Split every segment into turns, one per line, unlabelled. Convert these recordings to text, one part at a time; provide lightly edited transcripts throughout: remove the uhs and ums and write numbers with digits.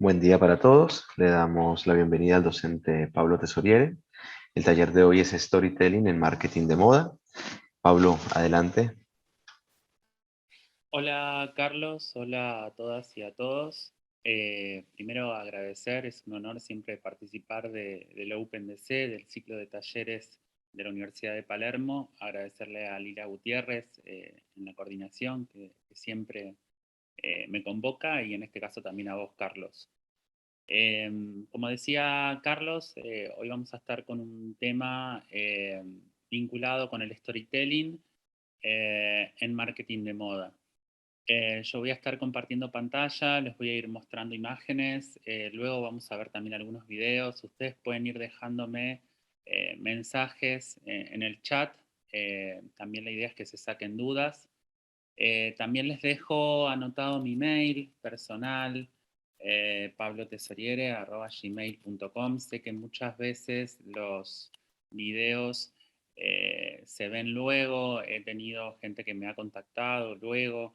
Buen día para todos. Le damos la bienvenida al docente Pablo Tesoriere. El taller de hoy es Storytelling en Marketing de Moda. Pablo, adelante.
Hola Carlos, hola a todas y a todos. Primero agradecer, es un honor siempre participar del OpenDC, del ciclo de talleres de la Universidad de Palermo. Agradecerle a Lila Gutiérrez en la coordinación que siempre me convoca y en este caso también a vos, Carlos. Como decía Carlos, hoy vamos a estar con un tema vinculado con el storytelling en marketing de moda. Yo voy a estar compartiendo pantalla, les voy a ir mostrando imágenes, luego vamos a ver también algunos videos. Ustedes pueden ir dejándome mensajes en el chat. También la idea es que se saquen dudas. También les dejo anotado mi mail personal, pablotesoriere@gmail.com. Sé que muchas veces los videos se ven luego, he tenido gente que me ha contactado luego.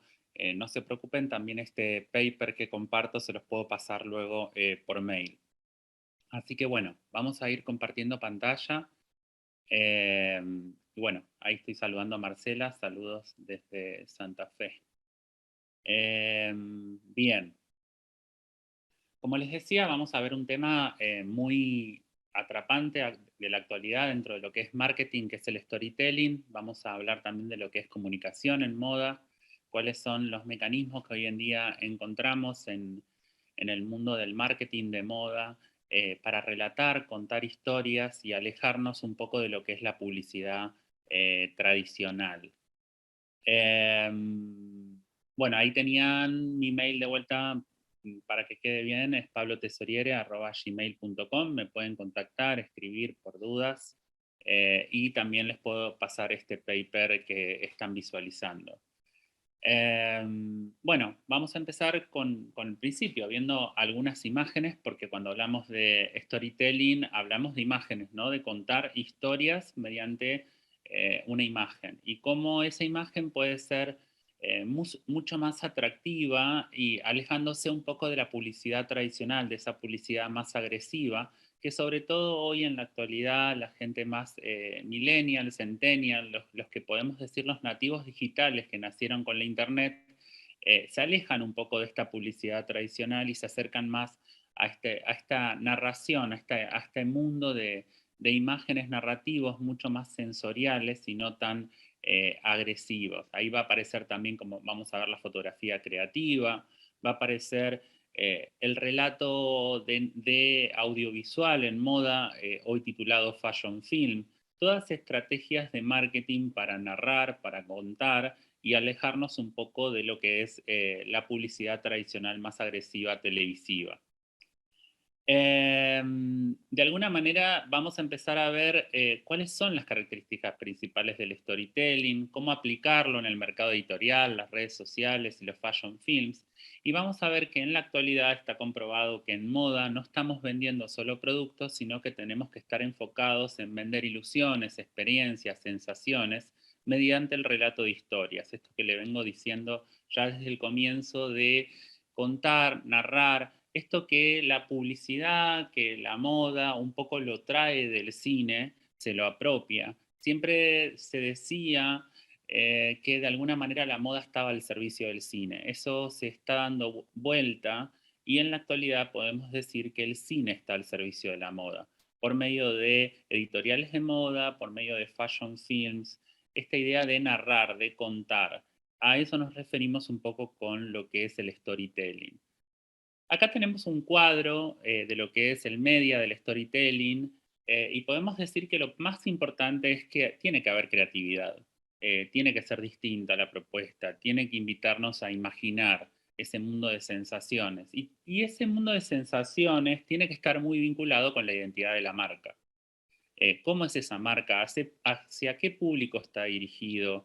No se preocupen, también este paper que comparto se los puedo pasar luego por mail. Así que bueno, vamos a ir compartiendo pantalla. Y bueno, ahí estoy saludando a Marcela, saludos desde Santa Fe. Bien, como les decía, vamos a ver un tema muy atrapante de la actualidad dentro de lo que es marketing, que es el storytelling. Vamos a hablar también de lo que es comunicación en moda, cuáles son los mecanismos que hoy en día encontramos en el mundo del marketing de moda para relatar, contar historias y alejarnos un poco de lo que es la publicidad tradicional. Eh, bueno, ahí tenían mi mail de vuelta para que quede bien, es pablotesoriere@gmail.com. Me pueden contactar, escribir por dudas y también les puedo pasar este paper que están visualizando. Bueno, vamos a empezar con el principio, viendo algunas imágenes, porque cuando hablamos de storytelling hablamos de imágenes, ¿no? De contar historias mediante una imagen y cómo esa imagen puede ser mucho más atractiva y alejándose un poco de la publicidad tradicional, de esa publicidad más agresiva, que sobre todo hoy en la actualidad la gente más millennial, centennial, los que podemos decir los nativos digitales que nacieron con la internet, se alejan un poco de esta publicidad tradicional y se acercan más a esta narración, a este mundo de imágenes narrativos mucho más sensoriales y no tan agresivos. Ahí va a aparecer también, como vamos a ver, la fotografía creativa, va a aparecer el relato de audiovisual en moda, hoy titulado Fashion Film, todas estrategias de marketing para narrar, para contar y alejarnos un poco de lo que es la publicidad tradicional más agresiva televisiva. De alguna manera vamos a empezar a ver cuáles son las características principales del storytelling, cómo aplicarlo en el mercado editorial, las redes sociales y los fashion films. Y vamos a ver que en la actualidad está comprobado que en moda no estamos vendiendo solo productos, sino que tenemos que estar enfocados en vender ilusiones, experiencias, sensaciones, mediante el relato de historias. Esto que le vengo diciendo ya desde el comienzo de contar, narrar, esto que la publicidad, que la moda un poco lo trae del cine, se lo apropia. Siempre se decía que de alguna manera la moda estaba al servicio del cine. Eso se está dando vuelta y en la actualidad podemos decir que el cine está al servicio de la moda, por medio de editoriales de moda, por medio de fashion films, esta idea de narrar, de contar. A eso nos referimos un poco con lo que es el storytelling. Acá tenemos un cuadro de lo que es el media del storytelling y podemos decir que lo más importante es que tiene que haber creatividad, tiene que ser distinta la propuesta, tiene que invitarnos a imaginar ese mundo de sensaciones y ese mundo de sensaciones tiene que estar muy vinculado con la identidad de la marca. ¿Cómo es esa marca? ¿Hacia qué público está dirigido?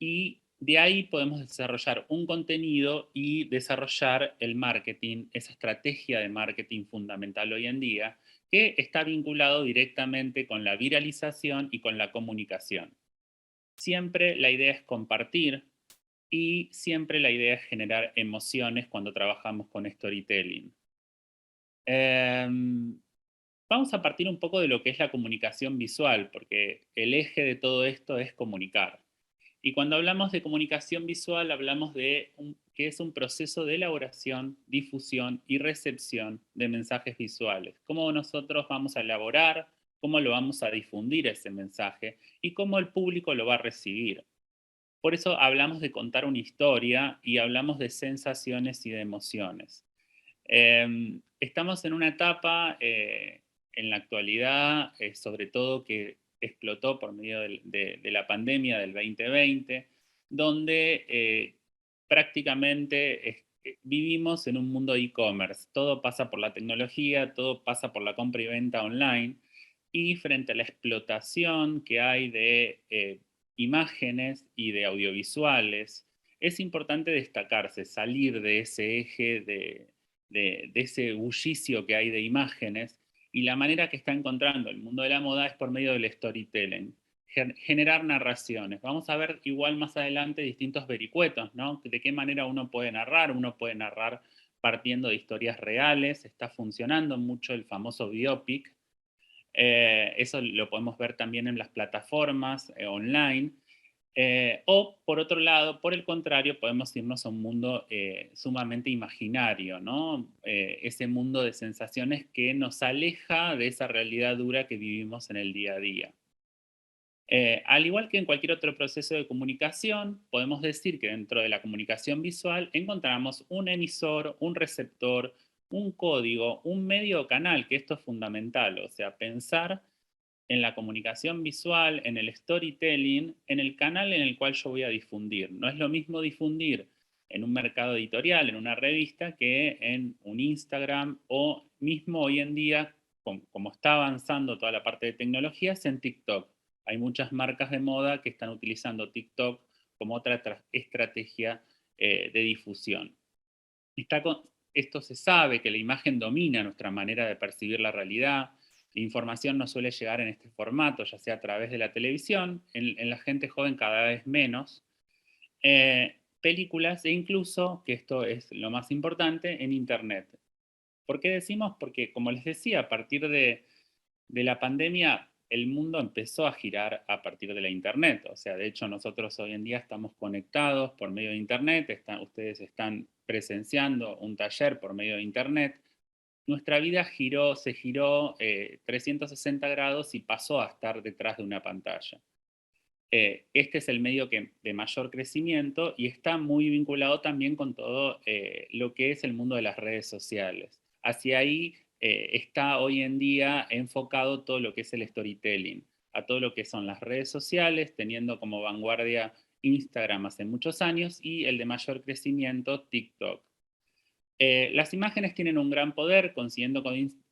Y de ahí podemos desarrollar un contenido y desarrollar el marketing, esa estrategia de marketing fundamental hoy en día, que está vinculado directamente con la viralización y con la comunicación. Siempre la idea es compartir, y siempre la idea es generar emociones cuando trabajamos con storytelling. Em, Vamos a partir un poco de lo que es la comunicación visual, porque el eje de todo esto es comunicar. Y cuando hablamos de comunicación visual, hablamos de que es un proceso de elaboración, difusión y recepción de mensajes visuales. Cómo nosotros vamos a elaborar, cómo lo vamos a difundir ese mensaje y cómo el público lo va a recibir. Por eso hablamos de contar una historia y hablamos de sensaciones y de emociones. Estamos en una etapa en la actualidad, sobre todo que explotó por medio de la pandemia del 2020, donde prácticamente vivimos en un mundo de e-commerce. Todo pasa por la tecnología, todo pasa por la compra y venta online, y frente a la explotación que hay de imágenes y de audiovisuales, es importante destacarse, salir de ese eje de ese bullicio que hay de imágenes, y la manera que está encontrando el mundo de la moda es por medio del storytelling, generar narraciones. Vamos a ver igual más adelante distintos vericuetos, ¿no? De qué manera uno puede narrar partiendo de historias reales, está funcionando mucho el famoso biopic. Eso lo podemos ver también en las plataformas online. O por otro lado, por el contrario, podemos irnos a un mundo sumamente imaginario, ¿no? Ese mundo de sensaciones que nos aleja de esa realidad dura que vivimos en el día a día. Al igual que en cualquier otro proceso de comunicación, podemos decir que dentro de la comunicación visual encontramos un emisor, un receptor, un código, un medio o canal, que esto es fundamental, o sea, pensar en la comunicación visual, en el storytelling, en el canal en el cual yo voy a difundir. No es lo mismo difundir en un mercado editorial, en una revista, que en un Instagram, o mismo hoy en día, como está avanzando toda la parte de tecnologías, en TikTok. Hay muchas marcas de moda que están utilizando TikTok como otra estrategia de difusión. Está esto se sabe, que la imagen domina nuestra manera de percibir la realidad. La información no suele llegar en este formato, ya sea a través de la televisión, en la gente joven cada vez menos, películas e incluso, que esto es lo más importante, en Internet. ¿Por qué decimos? Porque, como les decía, a partir de la pandemia, el mundo empezó a girar a partir de la Internet. O sea, de hecho, nosotros hoy en día estamos conectados por medio de Internet, ustedes están presenciando un taller por medio de Internet. Nuestra vida se giró 360 grados y pasó a estar detrás de una pantalla. Este es el medio de mayor crecimiento y está muy vinculado también con todo lo que es el mundo de las redes sociales. Hacia ahí está hoy en día enfocado todo lo que es el storytelling, a todo lo que son las redes sociales, teniendo como vanguardia Instagram hace muchos años, y el de mayor crecimiento, TikTok. Las imágenes tienen un gran poder, consiguiendo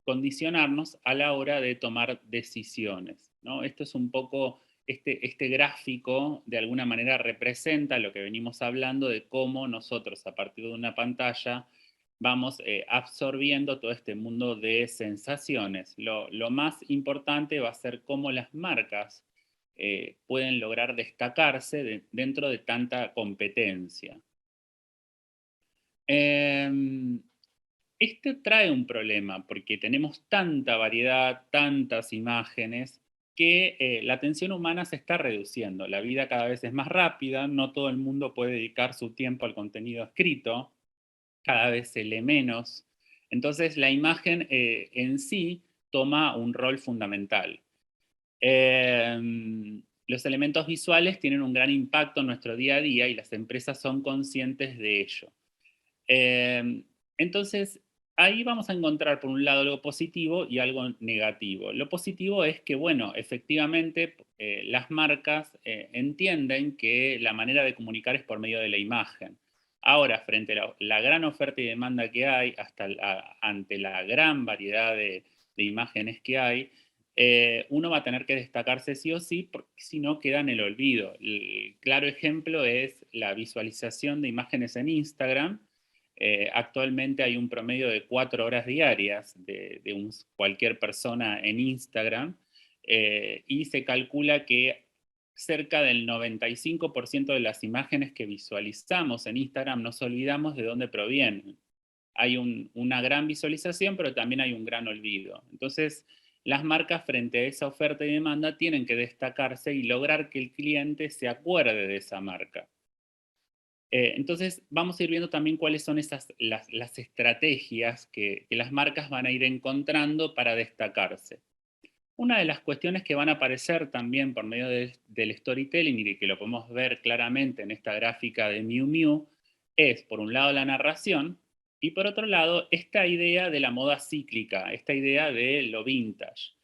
condicionarnos a la hora de tomar decisiones, ¿no? Esto es un poco, este gráfico de alguna manera representa lo que venimos hablando de cómo nosotros a partir de una pantalla vamos absorbiendo todo este mundo de sensaciones. Lo más importante va a ser cómo las marcas pueden lograr destacarse dentro de tanta competencia. Eh, Este trae un problema porque tenemos tanta variedad, tantas imágenes, que la atención humana se está reduciendo. La vida cada vez es más rápida, no todo el mundo puede dedicar su tiempo al contenido escrito, cada vez se lee menos. Entonces la imagen en sí toma un rol fundamental. Los elementos visuales tienen un gran impacto en nuestro día a día y las empresas son conscientes de ello. Eh, entonces, ahí vamos a encontrar por un lado algo positivo y algo negativo. Lo positivo es que, bueno, efectivamente las marcas entienden que la manera de comunicar es por medio de la imagen. Ahora, frente a la gran oferta y demanda que hay, ante la gran variedad de imágenes que hay, uno va a tener que destacarse sí o sí, porque si no queda en el olvido. El claro ejemplo es la visualización de imágenes en Instagram. Actualmente hay un promedio de 4 horas diarias de cualquier persona en Instagram, y se calcula que cerca del 95% de las imágenes que visualizamos en Instagram nos olvidamos de dónde provienen. Hay una gran visualización, pero también hay un gran olvido. Entonces, las marcas frente a esa oferta y demanda tienen que destacarse y lograr que el cliente se acuerde de esa marca. Entonces, vamos a ir viendo también cuáles son las estrategias que las marcas van a ir encontrando para destacarse. Una de las cuestiones que van a aparecer también por medio del storytelling y que lo podemos ver claramente en esta gráfica de Miu Miu es, por un lado, la narración y por otro lado, esta idea de la moda cíclica, esta idea de lo vintage,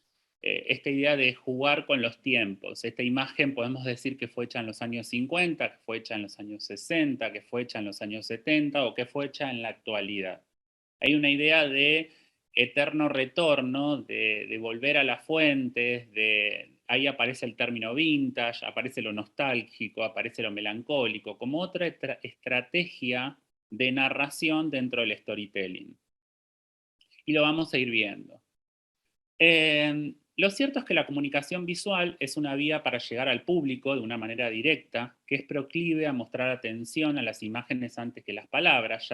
esta idea de jugar con los tiempos. Esta imagen podemos decir que fue hecha en los años 50, que fue hecha en los años 60, que fue hecha en los años 70 o que fue hecha en la actualidad. Hay una idea de eterno retorno, de volver a las fuentes, ahí aparece el término vintage, aparece lo nostálgico, aparece lo melancólico, como otra estrategia de narración dentro del storytelling. Y lo vamos a ir viendo. Lo cierto es que la comunicación visual es una vía para llegar al público de una manera directa, que es proclive a mostrar atención a las imágenes antes que las palabras,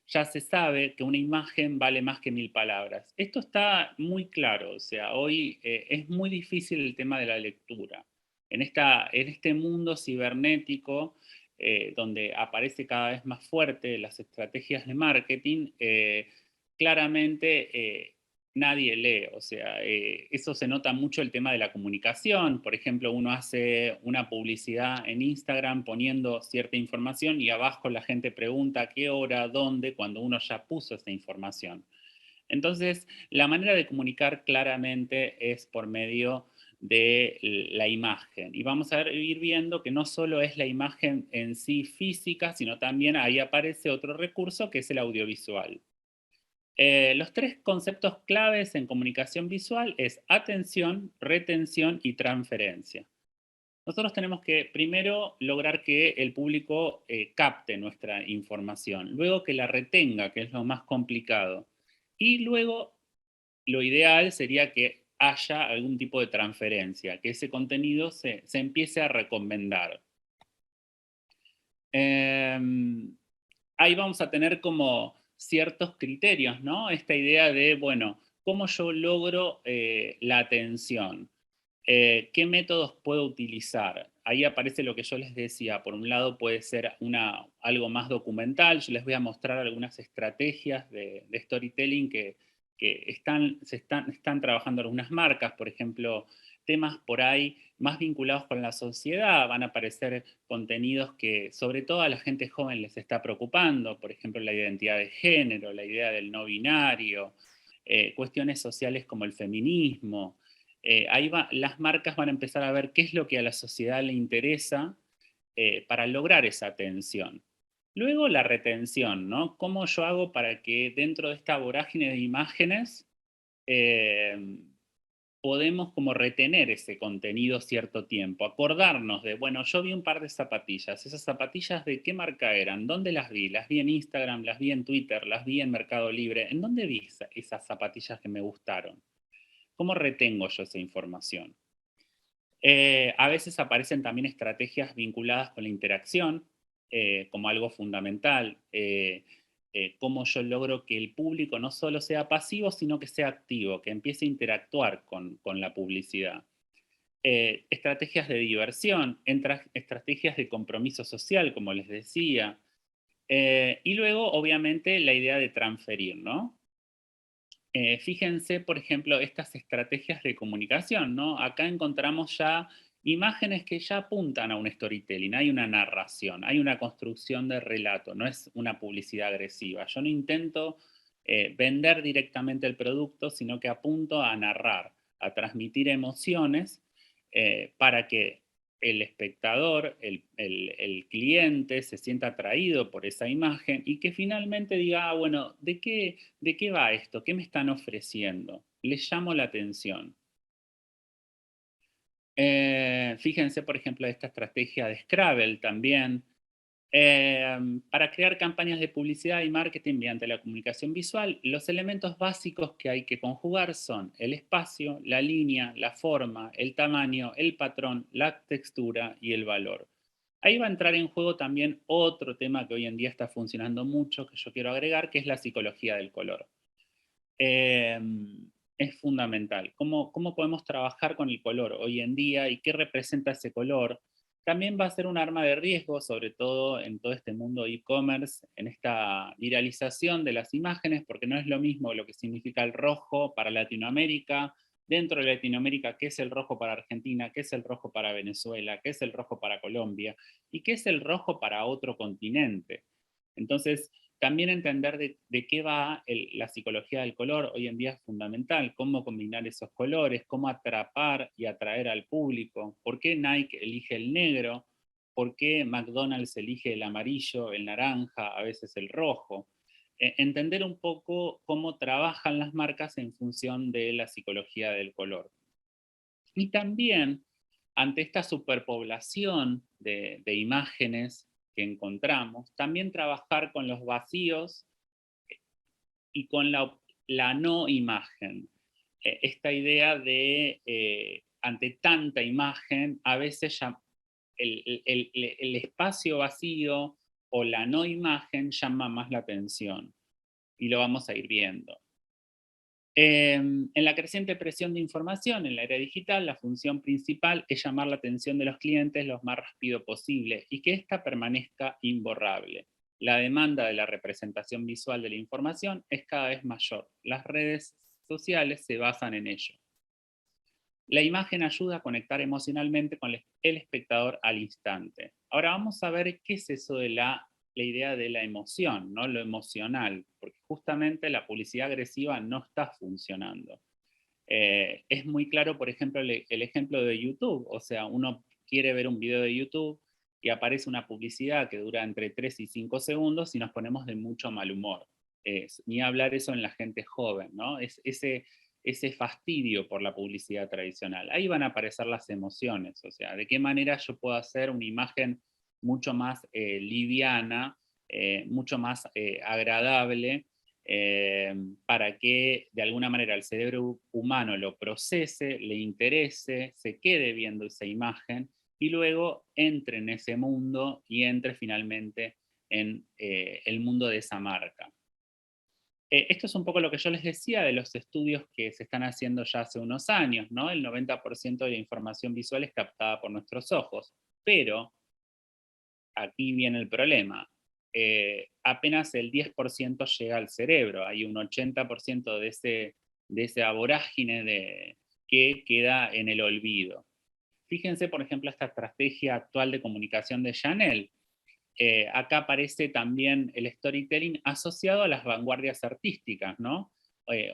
ya se sabe que una imagen vale más que 1000 palabras. Esto está muy claro, o sea, hoy es muy difícil el tema de la lectura. En este mundo cibernético, donde aparece cada vez más fuerte las estrategias de marketing, claramente nadie lee, o sea, eso se nota mucho el tema de la comunicación. Por ejemplo, uno hace una publicidad en Instagram poniendo cierta información y abajo la gente pregunta a qué hora, dónde, cuando uno ya puso esa información. Entonces, la manera de comunicar claramente es por medio de la imagen. Y vamos a ir viendo que no solo es la imagen en sí física, sino también ahí aparece otro recurso que es el audiovisual. Los tres conceptos claves en comunicación visual es atención, retención y transferencia. Nosotros tenemos que primero lograr que el público capte nuestra información, luego que la retenga, que es lo más complicado, y luego lo ideal sería que haya algún tipo de transferencia, que ese contenido se empiece a recomendar. Ahí vamos a tener como ciertos criterios, ¿no? Esta idea de, bueno, ¿cómo yo logro la atención? ¿Qué métodos puedo utilizar? Ahí aparece lo que yo les decía. Por un lado puede ser algo más documental. Yo les voy a mostrar algunas estrategias de storytelling que están trabajando algunas marcas. Por ejemplo, temas por ahí más vinculados con la sociedad. Van a aparecer contenidos que sobre todo a la gente joven les está preocupando. Por ejemplo, la identidad de género, la idea del no binario, cuestiones sociales como el feminismo. Las marcas van a empezar a ver qué es lo que a la sociedad le interesa para lograr esa atención. Luego la retención, ¿no? ¿Cómo yo hago para que dentro de esta vorágine de imágenes eh, podemos como retener ese contenido cierto tiempo? Acordarnos de, bueno, yo vi un par de zapatillas. ¿Esas zapatillas de qué marca eran? ¿Dónde las vi? ¿Las vi en Instagram? ¿Las vi en Twitter? ¿Las vi en Mercado Libre? ¿En dónde vi esas zapatillas que me gustaron? ¿Cómo retengo yo esa información? A veces aparecen también estrategias vinculadas con la interacción como algo fundamental. Cómo yo logro que el público no solo sea pasivo, sino que sea activo, que empiece a interactuar con la publicidad. Estrategias de diversión, estrategias de compromiso social, como les decía. Y luego, obviamente, la idea de transferir, ¿no? Fíjense, por ejemplo, estas estrategias de comunicación, ¿no? Acá encontramos ya imágenes que ya apuntan a un storytelling, hay una narración, hay una construcción de relato, no es una publicidad agresiva. Yo no intento vender directamente el producto, sino que apunto a narrar, a transmitir emociones para que el espectador, el cliente se sienta atraído por esa imagen y que finalmente diga, bueno, ¿de qué va esto? ¿Qué me están ofreciendo? Les llamo la atención. Fíjense, por ejemplo, esta estrategia de Scrabble también. Para crear campañas de publicidad y marketing mediante la comunicación visual, los elementos básicos que hay que conjugar son el espacio, la línea, la forma, el tamaño, el patrón, la textura y el valor. Ahí va a entrar en juego también otro tema que hoy en día está funcionando mucho, que yo quiero agregar, que es la psicología del color. Eh, es fundamental. ¿Cómo podemos trabajar con el color hoy en día y qué representa ese color? También va a ser un arma de riesgo, sobre todo en todo este mundo e-commerce, en esta viralización de las imágenes, porque no es lo mismo lo que significa el rojo para Latinoamérica, dentro de Latinoamérica, qué es el rojo para Argentina, qué es el rojo para Venezuela, qué es el rojo para Colombia y qué es el rojo para otro continente. Entonces, también entender de qué va la psicología del color hoy en día es fundamental, cómo combinar esos colores, cómo atrapar y atraer al público, por qué Nike elige el negro, por qué McDonald's elige el amarillo, el naranja, a veces el rojo. Entender un poco cómo trabajan las marcas en función de la psicología del color. Y también, ante esta superpoblación de imágenes que encontramos, también trabajar con los vacíos y con la no imagen. Esta idea de, ante tanta imagen, a veces ya el espacio vacío o la no imagen llama más la atención y lo vamos a ir viendo. En la creciente presión de información en la era digital, la función principal es llamar la atención de los clientes lo más rápido posible y que ésta permanezca imborrable. La demanda de la representación visual de la información es cada vez mayor. Las redes sociales se basan en ello. La imagen ayuda a conectar emocionalmente con el espectador al instante. Ahora vamos a ver qué es eso de la idea de la emoción, ¿no? Lo emocional, porque justamente la publicidad agresiva no está funcionando. Es muy claro, por ejemplo, el ejemplo de YouTube, o sea, uno quiere ver un video de YouTube y aparece una publicidad que dura entre 3 y 5 segundos y nos ponemos de mucho mal humor. Ni hablar eso en la gente joven, ¿no? Es ese fastidio por la publicidad tradicional. Ahí van a aparecer las emociones, o sea, de qué manera yo puedo hacer una imagen mucho más liviana, mucho más agradable, para que de alguna manera el cerebro humano lo procese, le interese, se quede viendo esa imagen y luego entre en ese mundo y entre finalmente en el mundo de esa marca. Esto es un poco lo que yo les decía de los estudios que se están haciendo ya hace unos años, ¿no? El 90% de la información visual es captada por nuestros ojos, pero aquí viene el problema. Apenas el 10% llega al cerebro, hay un 80% de esa vorágine que queda en el olvido. Fíjense, por ejemplo, esta estrategia actual de comunicación de Chanel. Acá aparece también el storytelling asociado a las vanguardias artísticas, ¿no?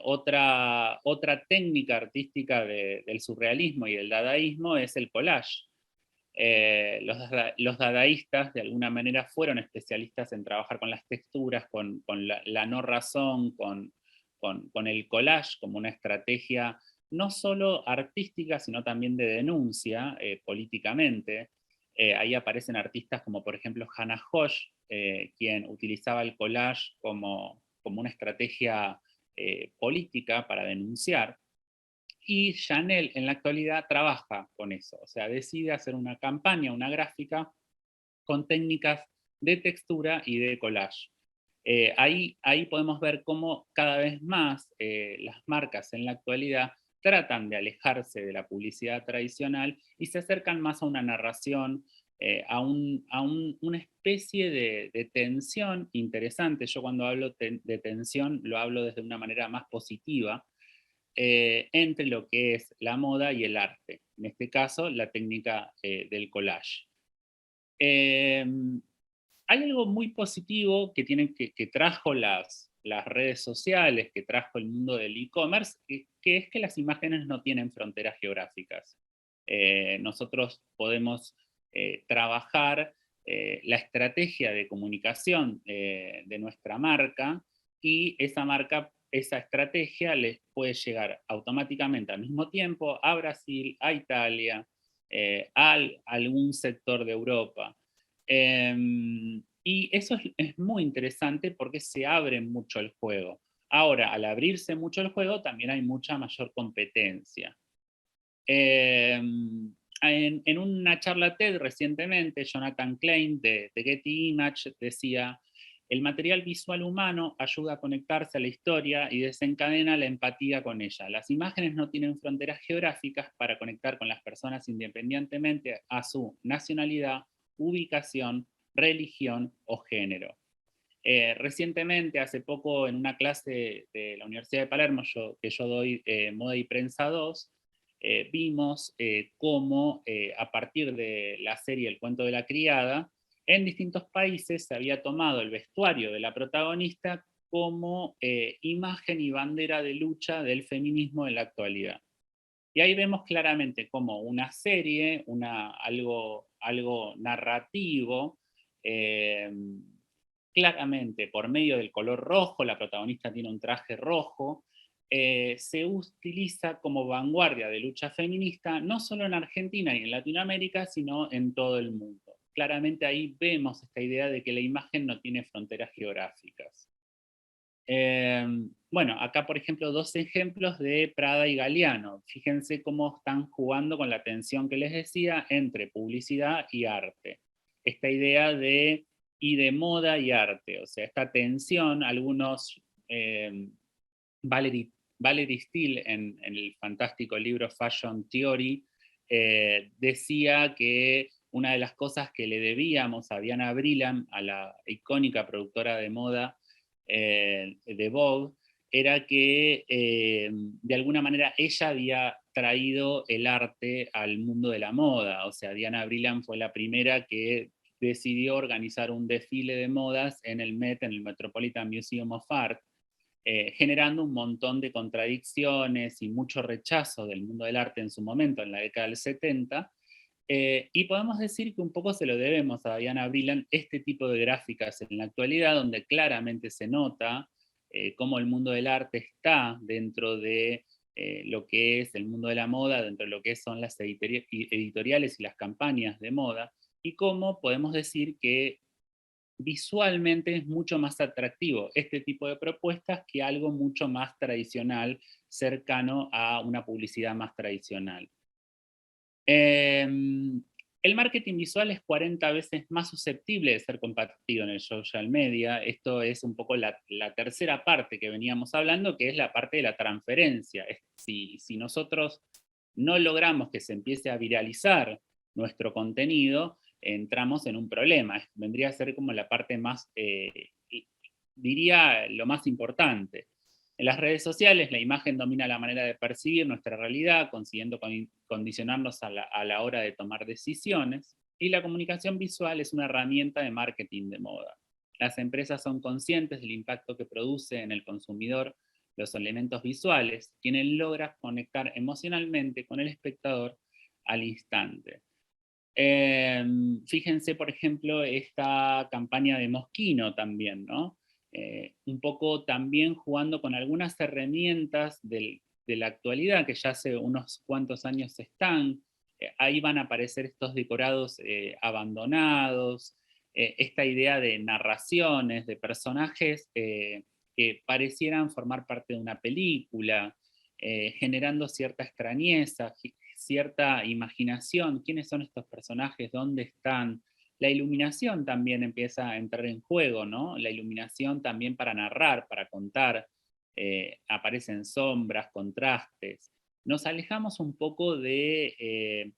Otra técnica artística del surrealismo y del dadaísmo es el collage. Los dadaístas de alguna manera fueron especialistas en trabajar con las texturas, con la no razón, con el collage como una estrategia no solo artística, sino también de denuncia políticamente. Ahí aparecen artistas como por ejemplo Hannah Hosch, quien utilizaba el collage como una estrategia política para denunciar. Y Chanel en la actualidad trabaja con eso, o sea, decide hacer una campaña, una gráfica con técnicas de textura y de collage. Ahí podemos ver cómo cada vez más las marcas en la actualidad tratan de alejarse de la publicidad tradicional y se acercan más a una narración, una especie de tensión interesante. Yo cuando hablo de tensión lo hablo desde una manera más positiva, entre lo que es la moda y el arte, en este caso la técnica del collage. Eh, Hay algo muy positivo que trajo las redes sociales, que trajo el mundo del e-commerce, que es que las imágenes no tienen fronteras geográficas. Nosotros podemos trabajar la estrategia de comunicación de nuestra marca y esa marca, esa estrategia les puede llegar automáticamente al mismo tiempo a Brasil, a Italia, a algún sector de Europa. Y eso es muy interesante porque se abre mucho el juego. Ahora, al abrirse mucho el juego, también hay mucha mayor competencia. En una charla TED recientemente, Jonathan Klein de Getty Image decía: el material visual humano ayuda a conectarse a la historia y desencadena la empatía con ella. Las imágenes no tienen fronteras geográficas para conectar con las personas independientemente a su nacionalidad, ubicación, religión o género. Recientemente, hace poco, en una clase de la Universidad de Palermo, que yo doy Moda y Prensa 2, vimos cómo a partir de la serie El cuento de la criada, en distintos países se había tomado el vestuario de la protagonista como imagen y bandera de lucha del feminismo en la actualidad. Y ahí vemos claramente cómo una serie, algo narrativo, eh, claramente por medio del color rojo, la protagonista tiene un traje rojo, se utiliza como vanguardia de lucha feminista, no solo en Argentina y en Latinoamérica, sino en todo el mundo. Claramente ahí vemos esta idea de que la imagen no tiene fronteras geográficas. Bueno, acá por ejemplo 2 ejemplos de Prada y Galliano. Fíjense cómo están jugando con la tensión que les decía entre publicidad y arte. Esta idea de moda y arte, o sea, esta tensión, algunos, Valerie Steele en el fantástico libro Fashion Theory, decía que una de las cosas que le debíamos a Diana Brillam, a la icónica productora de moda de Vogue, era que de alguna manera ella había traído el arte al mundo de la moda. O sea, Diana Brillam fue la primera que decidió organizar un desfile de modas en el Met, en el Metropolitan Museum of Art, generando un montón de contradicciones y mucho rechazo del mundo del arte en su momento, en la década del 70, y podemos decir que un poco se lo debemos a Diana Brilland este tipo de gráficas en la actualidad, donde claramente se nota cómo el mundo del arte está dentro de lo que es el mundo de la moda, dentro de lo que son las editoriales y las campañas de moda, y cómo podemos decir que visualmente es mucho más atractivo este tipo de propuestas que algo mucho más tradicional, cercano a una publicidad más tradicional. El marketing visual es 40 veces más susceptible de ser compartido en el social media. Esto es un poco la tercera parte que veníamos hablando, que es la parte de la transferencia. Si nosotros no logramos que se empiece a viralizar nuestro contenido, entramos en un problema. Vendría a ser como la parte más, diría, lo más importante. En las redes sociales, la imagen domina la manera de percibir nuestra realidad, consiguiendo condicionarnos a la hora de tomar decisiones, y la comunicación visual es una herramienta de marketing de moda. Las empresas son conscientes del impacto que produce en el consumidor los elementos visuales, quienes logran conectar emocionalmente con el espectador al instante. Fíjense, por ejemplo, esta campaña de Moschino también, ¿no? Un poco también jugando con algunas herramientas de la actualidad que ya hace unos cuantos años están. Ahí van a aparecer estos decorados abandonados, esta idea de narraciones, de personajes que parecieran formar parte de una película, generando cierta extrañeza, cierta imaginación. ¿Quiénes son estos personajes? ¿Dónde están? La iluminación también empieza a entrar en juego, ¿no? La iluminación también para narrar, para contar. Aparecen sombras, contrastes. Nos alejamos un poco de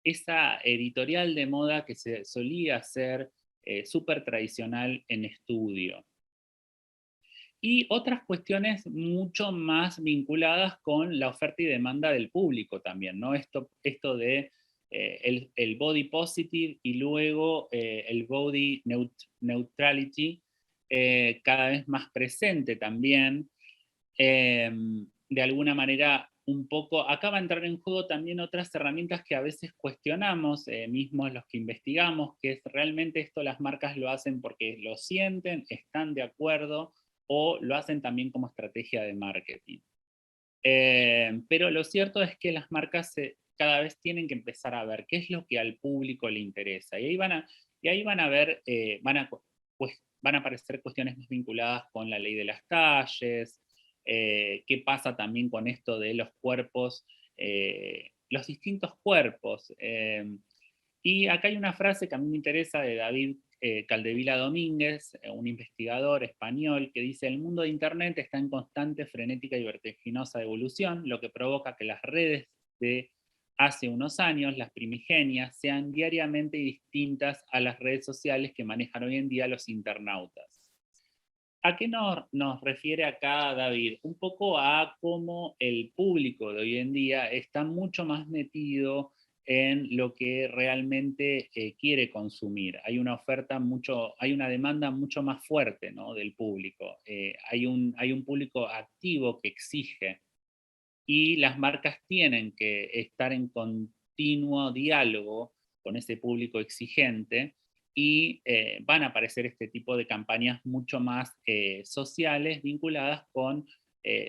esa editorial de moda que se solía hacer súper tradicional en estudio. Y otras cuestiones mucho más vinculadas con la oferta y demanda del público también, ¿no? Esto de el body positive y luego el body neutrality cada vez más presente también. De alguna manera, un poco, acá va a entrar en juego también otras herramientas que a veces cuestionamos, mismos los que investigamos, que es realmente esto las marcas lo hacen porque lo sienten, están de acuerdo, o lo hacen también como estrategia de marketing. Pero lo cierto es que las marcas cada vez tienen que empezar a ver qué es lo que al público le interesa. Y ahí van a ver, pues, van a aparecer cuestiones más vinculadas con la ley de las calles, qué pasa también con esto de los cuerpos, los distintos cuerpos. Y acá hay una frase que a mí me interesa de David Caldevila Domínguez, un investigador español, que dice: el mundo de Internet está en constante, frenética y vertiginosa evolución, lo que provoca que las redes de hace unos años, las primigenias, sean diariamente distintas a las redes sociales que manejan hoy en día los internautas. ¿A qué nos refiere acá David? Un poco a cómo el público de hoy en día está mucho más metido en lo que realmente quiere consumir. Hay una oferta hay una demanda mucho más fuerte, ¿no?, del público. Hay un público activo que exige, y las marcas tienen que estar en continuo diálogo con ese público exigente, y van a aparecer este tipo de campañas mucho más sociales, vinculadas con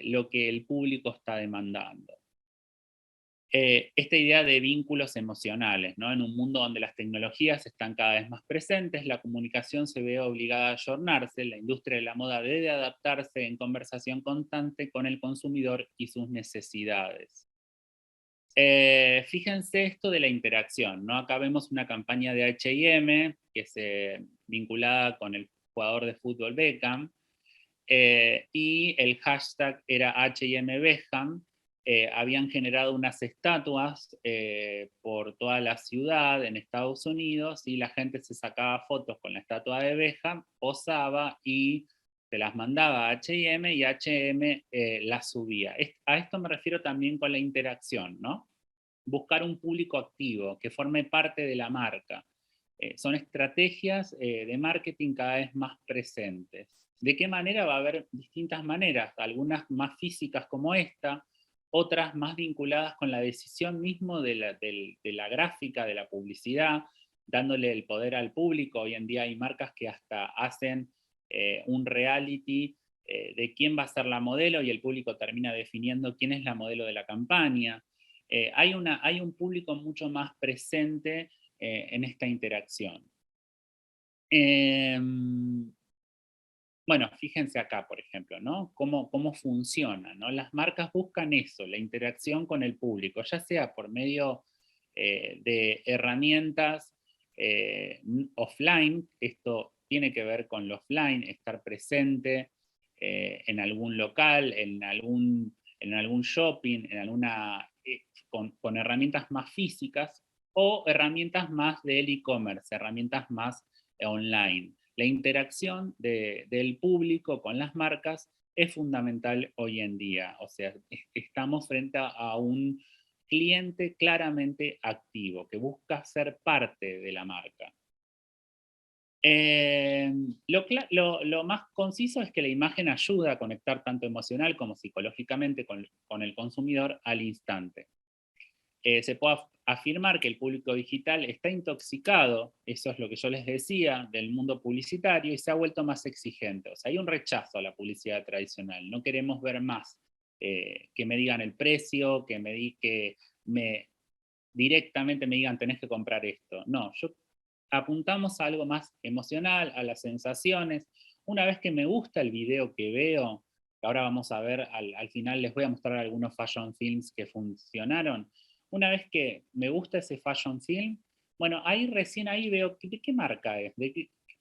lo que el público está demandando. Esta idea de vínculos emocionales, ¿no? En un mundo donde las tecnologías están cada vez más presentes, la comunicación se ve obligada a ayornarse, la industria de la moda debe adaptarse en conversación constante con el consumidor y sus necesidades. Fíjense esto de la interacción, ¿no? Acá vemos una campaña de H&M que es vinculada con el jugador de fútbol Beckham, y el hashtag era H&M Beckham. Habían generado unas estatuas por toda la ciudad en Estados Unidos, y la gente se sacaba fotos con la estatua de Beckham, posaba y se las mandaba a H&M, y H&M las subía. A esto me refiero también con la interacción, ¿no? Buscar un público activo que forme parte de la marca. Son estrategias de marketing cada vez más presentes. ¿De qué manera? Va a haber distintas maneras, algunas más físicas como esta, otras más vinculadas con la decisión mismo de la gráfica, de la publicidad, dándole el poder al público. Hoy en día hay marcas que hasta hacen un reality de quién va a ser la modelo, y el público termina definiendo quién es la modelo de la campaña. Hay un público mucho más presente en esta interacción. Bueno, fíjense acá, por ejemplo, ¿no? Cómo funciona, ¿no? Las marcas buscan eso, la interacción con el público, ya sea por medio de herramientas offline. Esto tiene que ver con lo offline, estar presente en algún local, en algún shopping, con herramientas más físicas, o herramientas más del e-commerce, herramientas más online. La interacción del público con las marcas es fundamental hoy en día. O sea, estamos frente a un cliente claramente activo, que busca ser parte de la marca. Lo más conciso es que la imagen ayuda a conectar tanto emocional como psicológicamente con el consumidor al instante. Se puede afirmar que el público digital está intoxicado, eso es lo que yo les decía, del mundo publicitario, y se ha vuelto más exigente. O sea, hay un rechazo a la publicidad tradicional. No queremos ver más que me digan el precio, que directamente me digan tenés que comprar esto. No, apuntamos a algo más emocional, a las sensaciones. Una vez que me gusta el video que veo, que ahora vamos a ver, al final les voy a mostrar algunos fashion films que funcionaron. Una vez que me gusta ese fashion film, bueno, recién ahí veo de qué marca es,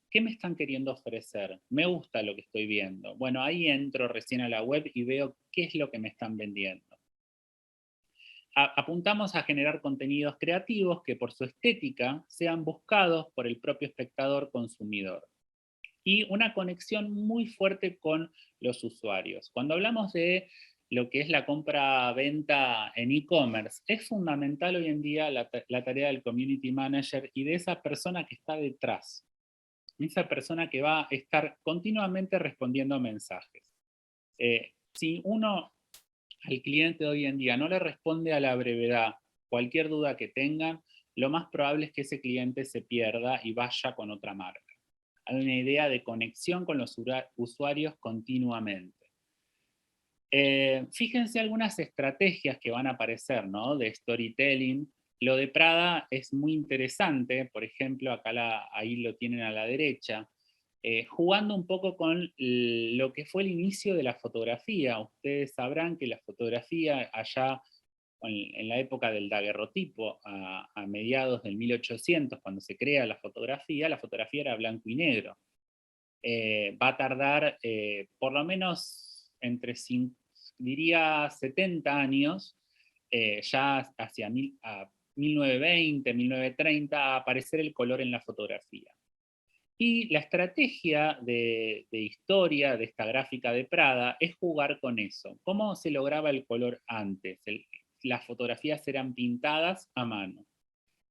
qué me están queriendo ofrecer. Me gusta lo que estoy viendo. Bueno, ahí entro recién a la web y veo qué es lo que me están vendiendo. Apuntamos a generar contenidos creativos que por su estética sean buscados por el propio espectador consumidor, y una conexión muy fuerte con los usuarios. Cuando hablamos de lo que es la compra-venta en e-commerce, es fundamental hoy en día la tarea del community manager y de esa persona que está detrás, esa persona que va a estar continuamente respondiendo mensajes. Si uno al cliente de hoy en día no le responde a la brevedad cualquier duda que tengan, lo más probable es que ese cliente se pierda y vaya con otra marca. Hay una idea de conexión con los usuarios continuamente. Fíjense algunas estrategias que van a aparecer, ¿no?, de storytelling. Lo de Prada es muy interesante, por ejemplo, acá ahí lo tienen a la derecha. jugando un poco con lo que fue el inicio de la fotografía. Ustedes sabrán que la fotografía allá en la época del daguerrotipo, a mediados del 1800, cuando se crea la fotografía era blanco y negro. Va a tardar por lo menos diría 70 años, ya hacia 1920, 1930, a aparecer el color en la fotografía. Y la estrategia de historia de esta gráfica de Prada es jugar con eso. ¿Cómo se lograba el color antes? Las fotografías eran pintadas a mano.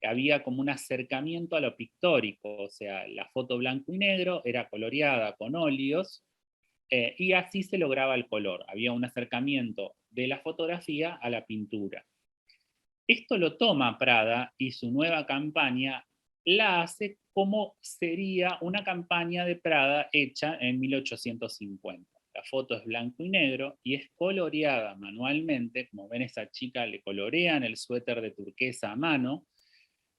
Había como un acercamiento a lo pictórico, o sea, la foto blanco y negro era coloreada con óleos, y así se lograba el color. Había un acercamiento de la fotografía a la pintura. Esto lo toma Prada y su nueva campaña la hace como sería una campaña de Prada hecha en 1850. La foto es blanco y negro y es coloreada manualmente. Como ven, esa chica le colorean el suéter de turquesa a mano.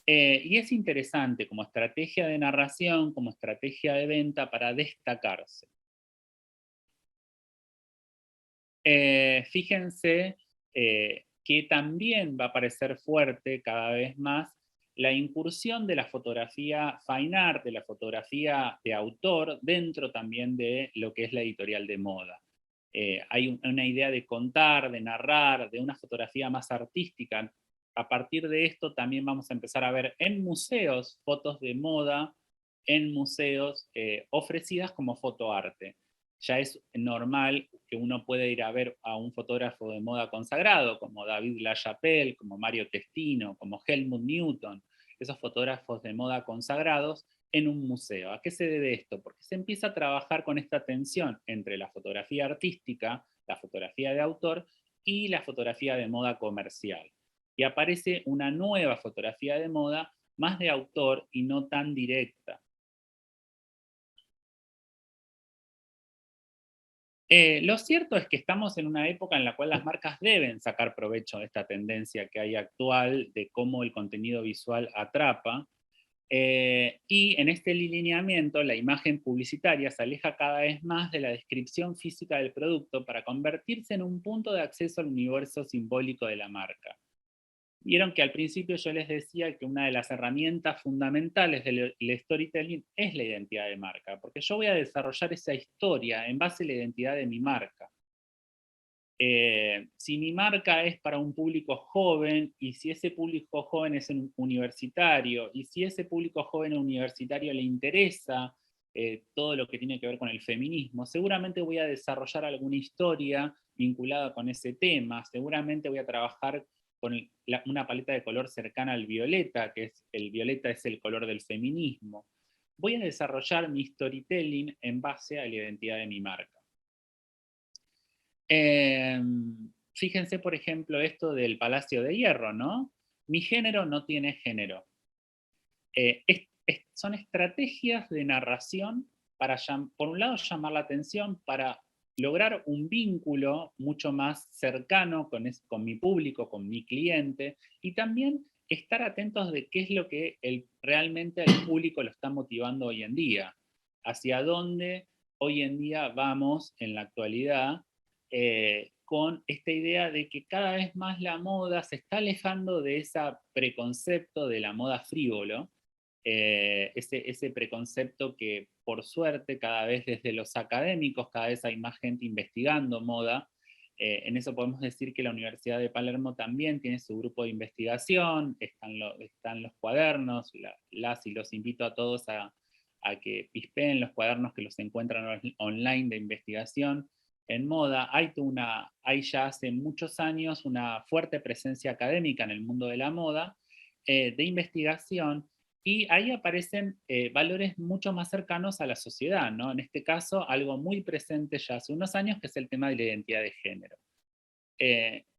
Y es interesante como estrategia de narración, como estrategia de venta para destacarse. Fíjense que también va a parecer fuerte cada vez más la incursión de la fotografía fine art, de la fotografía de autor, dentro también de lo que es la editorial de moda. Hay una idea de contar, de narrar, de una fotografía más artística. A partir de esto también vamos a empezar a ver en museos fotos de moda, en museos ofrecidas como fotoarte. Ya es normal que uno puede ir a ver a un fotógrafo de moda consagrado, como David LaChapelle, como Mario Testino, como Helmut Newton, esos fotógrafos de moda consagrados, en un museo. ¿A qué se debe esto? Porque se empieza a trabajar con esta tensión entre la fotografía artística, la fotografía de autor y la fotografía de moda comercial. Y aparece una nueva fotografía de moda más de autor y no tan directa. Lo cierto es que estamos en una época en la cual las marcas deben sacar provecho de esta tendencia que hay actual de cómo el contenido visual atrapa. Y en este lineamiento, la imagen publicitaria se aleja cada vez más de la descripción física del producto para convertirse en un punto de acceso al universo simbólico de la marca. Vieron que al principio yo les decía que una de las herramientas fundamentales del storytelling es la identidad de marca, porque yo voy a desarrollar esa historia en base a la identidad de mi marca. Si mi marca es para un público joven, y si ese público joven es un universitario, y si ese público joven universitario le interesa todo lo que tiene que ver con el feminismo, seguramente voy a desarrollar alguna historia vinculada con ese tema, seguramente voy a trabajar con una paleta de color cercana al violeta, que es el violeta es el color del feminismo. Voy a desarrollar mi storytelling en base a la identidad de mi marca. Fíjense, por ejemplo, esto del Palacio de Hierro, ¿no? Mi género no tiene género. Son estrategias de narración para, por un lado, llamar la atención, para lograr un vínculo mucho más cercano con mi público, con mi cliente, y también estar atentos de qué es lo que realmente el público lo está motivando hoy en día, hacia dónde hoy en día vamos en la actualidad, con esta idea de que cada vez más la moda se está alejando de ese preconcepto de la moda frívolo, ese preconcepto que por suerte cada vez desde los académicos, cada vez hay más gente investigando moda. En eso podemos decir que la Universidad de Palermo también tiene su grupo de investigación, están los cuadernos, las y los invito a todos a que pispeen los cuadernos que los encuentran online de investigación en moda. Hay ya hace muchos años una fuerte presencia académica en el mundo de la moda, de investigación, y ahí aparecen valores mucho más cercanos a la sociedad, ¿no? En este caso, algo muy presente ya hace unos años, que es el tema de la identidad de género.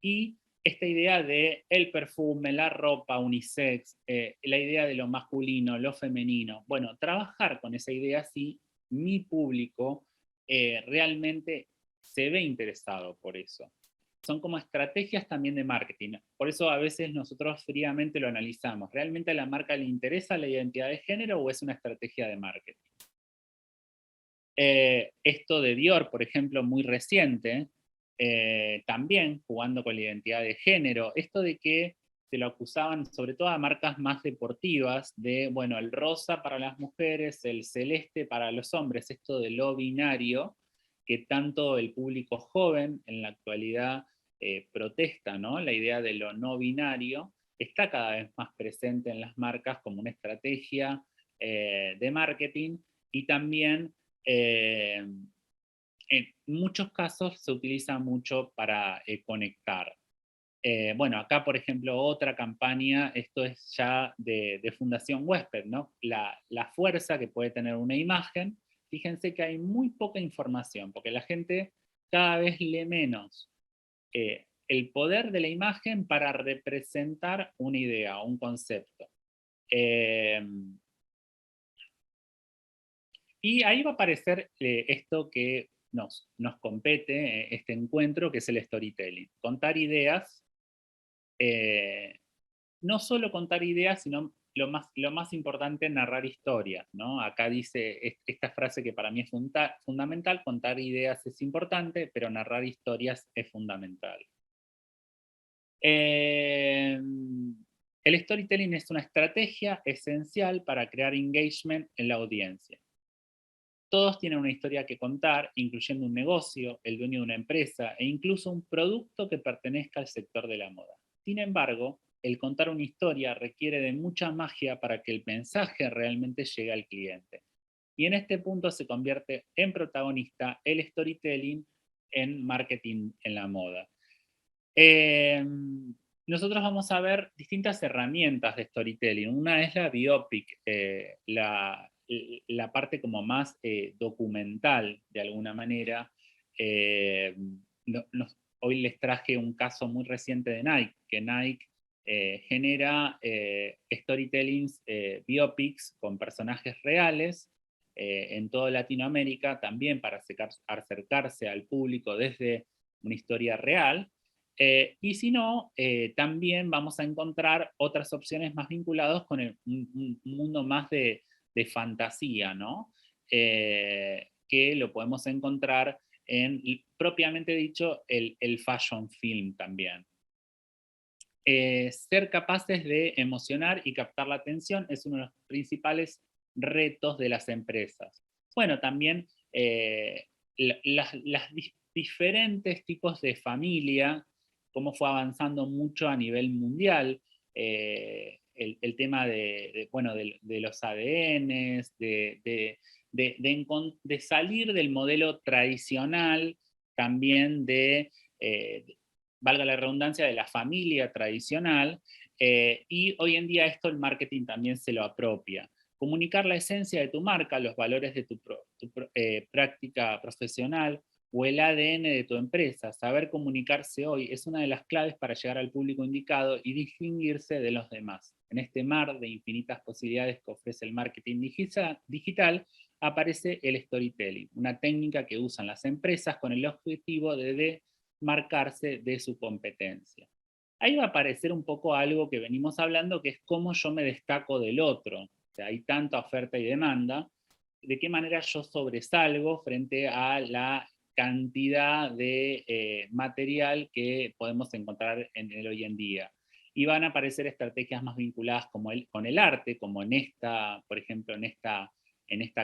Y esta idea de el perfume, la ropa unisex, la idea de lo masculino, lo femenino. Bueno, trabajar con esa idea si mi público realmente se ve interesado por eso. Son como estrategias también de marketing. Por eso a veces nosotros fríamente lo analizamos. ¿Realmente a la marca le interesa la identidad de género o es una estrategia de marketing? Esto de Dior, por ejemplo, muy reciente, también jugando con la identidad de género, esto de que se lo acusaban, sobre todo a marcas más deportivas, de, bueno, el rosa para las mujeres, el celeste para los hombres, esto de lo binario, que tanto el público joven en la actualidad protesta, ¿no? La idea de lo no binario está cada vez más presente en las marcas como una estrategia de marketing, y también eh, en muchos casos se utiliza mucho para conectar. Bueno, acá, por ejemplo, otra campaña, esto es ya de Fundación Huésped, ¿no? La fuerza que puede tener una imagen. Fíjense que hay muy poca información, porque la gente cada vez lee menos. El poder de la imagen para representar una idea, un concepto. Eh, y ahí va a aparecer esto que nos compete, este encuentro, que es el storytelling. Contar ideas, eh, no solo contar ideas, sino lo más importante, narrar historias, ¿no? Acá dice esta frase que para mí es fundamental: contar ideas es importante, pero narrar historias es fundamental. El storytelling es una estrategia esencial para crear engagement en la audiencia. Todos tienen una historia que contar, incluyendo un negocio, el dueño de una empresa e incluso un producto que pertenezca al sector de la moda. Sin embargo, el contar una historia requiere de mucha magia para que el mensaje realmente llegue al cliente. Y en este punto se convierte en protagonista el storytelling en marketing en la moda. Eh, Nosotros vamos a ver distintas herramientas de storytelling. Una es la biopic, la parte como más documental, de alguna manera. Eh, Hoy les traje un caso muy reciente de Nike, que Nike genera storytellings, biopics con personajes reales en toda Latinoamérica, también para acercarse al público desde una historia real. Y si no, también vamos a encontrar otras opciones más vinculadas con un mundo más de fantasía, ¿no? Que lo podemos encontrar en, propiamente dicho, el fashion film también. Ser capaces de emocionar y captar la atención es uno de los principales retos de las empresas. Bueno, también las diferentes tipos de familia, cómo fue avanzando mucho a nivel mundial, el tema bueno, de los ADNs, de salir del modelo tradicional, también valga la redundancia, de la familia tradicional, y hoy en día esto el marketing también se lo apropia. Comunicar la esencia de tu marca, los valores de tu práctica profesional o el ADN de tu empresa. Saber comunicarse hoy es una de las claves para llegar al público indicado y distinguirse de los demás. En este mar de infinitas posibilidades que ofrece el marketing digital, aparece el storytelling, una técnica que usan las empresas con el objetivo de marcarse de su competencia. Ahí va a aparecer un poco algo que venimos hablando, que es cómo yo me destaco del otro. O sea, hay tanta oferta y demanda, de qué manera yo sobresalgo frente a la cantidad de material que podemos encontrar en el hoy en día. Y van a aparecer estrategias más vinculadas con el arte, como en esta, por ejemplo, en esta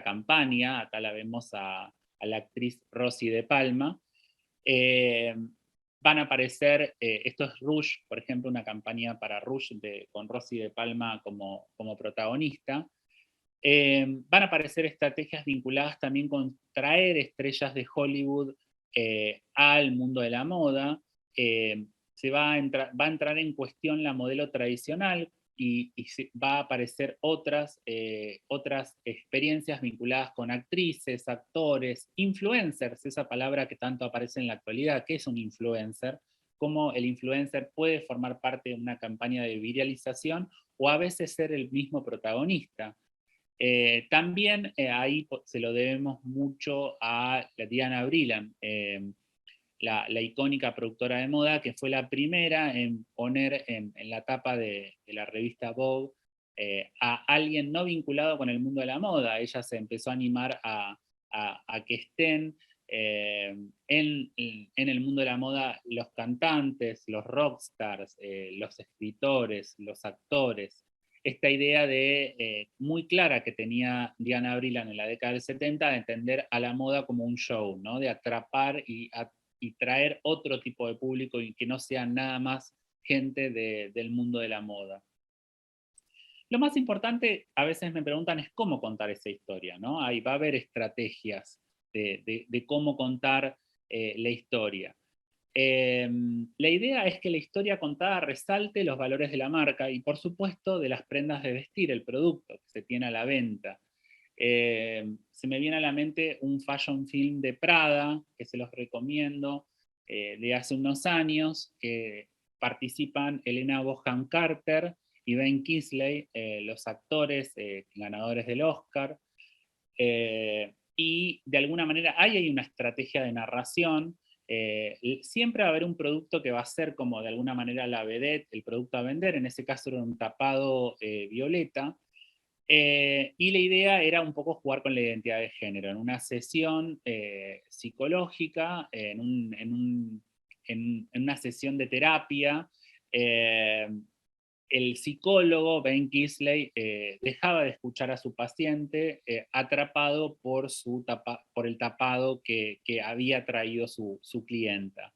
campaña. Acá la vemos a la actriz Rosy de Palma. Eh, Van a aparecer, esto es Rouge, por ejemplo, una campaña para Rouge con Rosy de Palma como protagonista. Van a aparecer estrategias vinculadas también con traer estrellas de Hollywood al mundo de la moda. Se va a entrar en cuestión la modelo tradicional, y va a aparecer otras experiencias vinculadas con actrices, actores, influencers, esa palabra que tanto aparece en la actualidad. ¿Qué es un influencer? Cómo el influencer puede formar parte de una campaña de viralización o a veces ser el mismo protagonista. También ahí se lo debemos mucho a la Diana Vreeland, la icónica productora de moda, que fue la primera en poner en la tapa de la revista Vogue a alguien no vinculado con el mundo de la moda. Ella se empezó a animar a que estén en el mundo de la moda los cantantes, los rockstars, los escritores, los actores. Esta idea muy clara que tenía Diana Vreeland en la década del 70 de entender a la moda como un show, ¿no? De atrapar y traer otro tipo de público y que no sea nada más gente del mundo de la moda. Lo más importante, a veces me preguntan, es cómo contar esa historia, ¿no? Ahí va a haber estrategias de cómo contar la historia. La idea es que la historia contada resalte los valores de la marca y, por supuesto, de las prendas de vestir, el producto que se tiene a la venta. Se me viene a la mente un fashion film de Prada, que se los recomiendo, de hace unos años, que participan Helena Bonham Carter y Ben Kingsley, los actores ganadores del Oscar. Y de alguna manera ahí hay una estrategia de narración. Siempre va a haber un producto que va a ser como de alguna manera la vedette, el producto a vender, en ese caso era un tapado violeta, y la idea era un poco jugar con la identidad de género, en una sesión psicológica, en una sesión de terapia. El psicólogo Ben Kingsley dejaba de escuchar a su paciente atrapado por el tapado que había traído su clienta.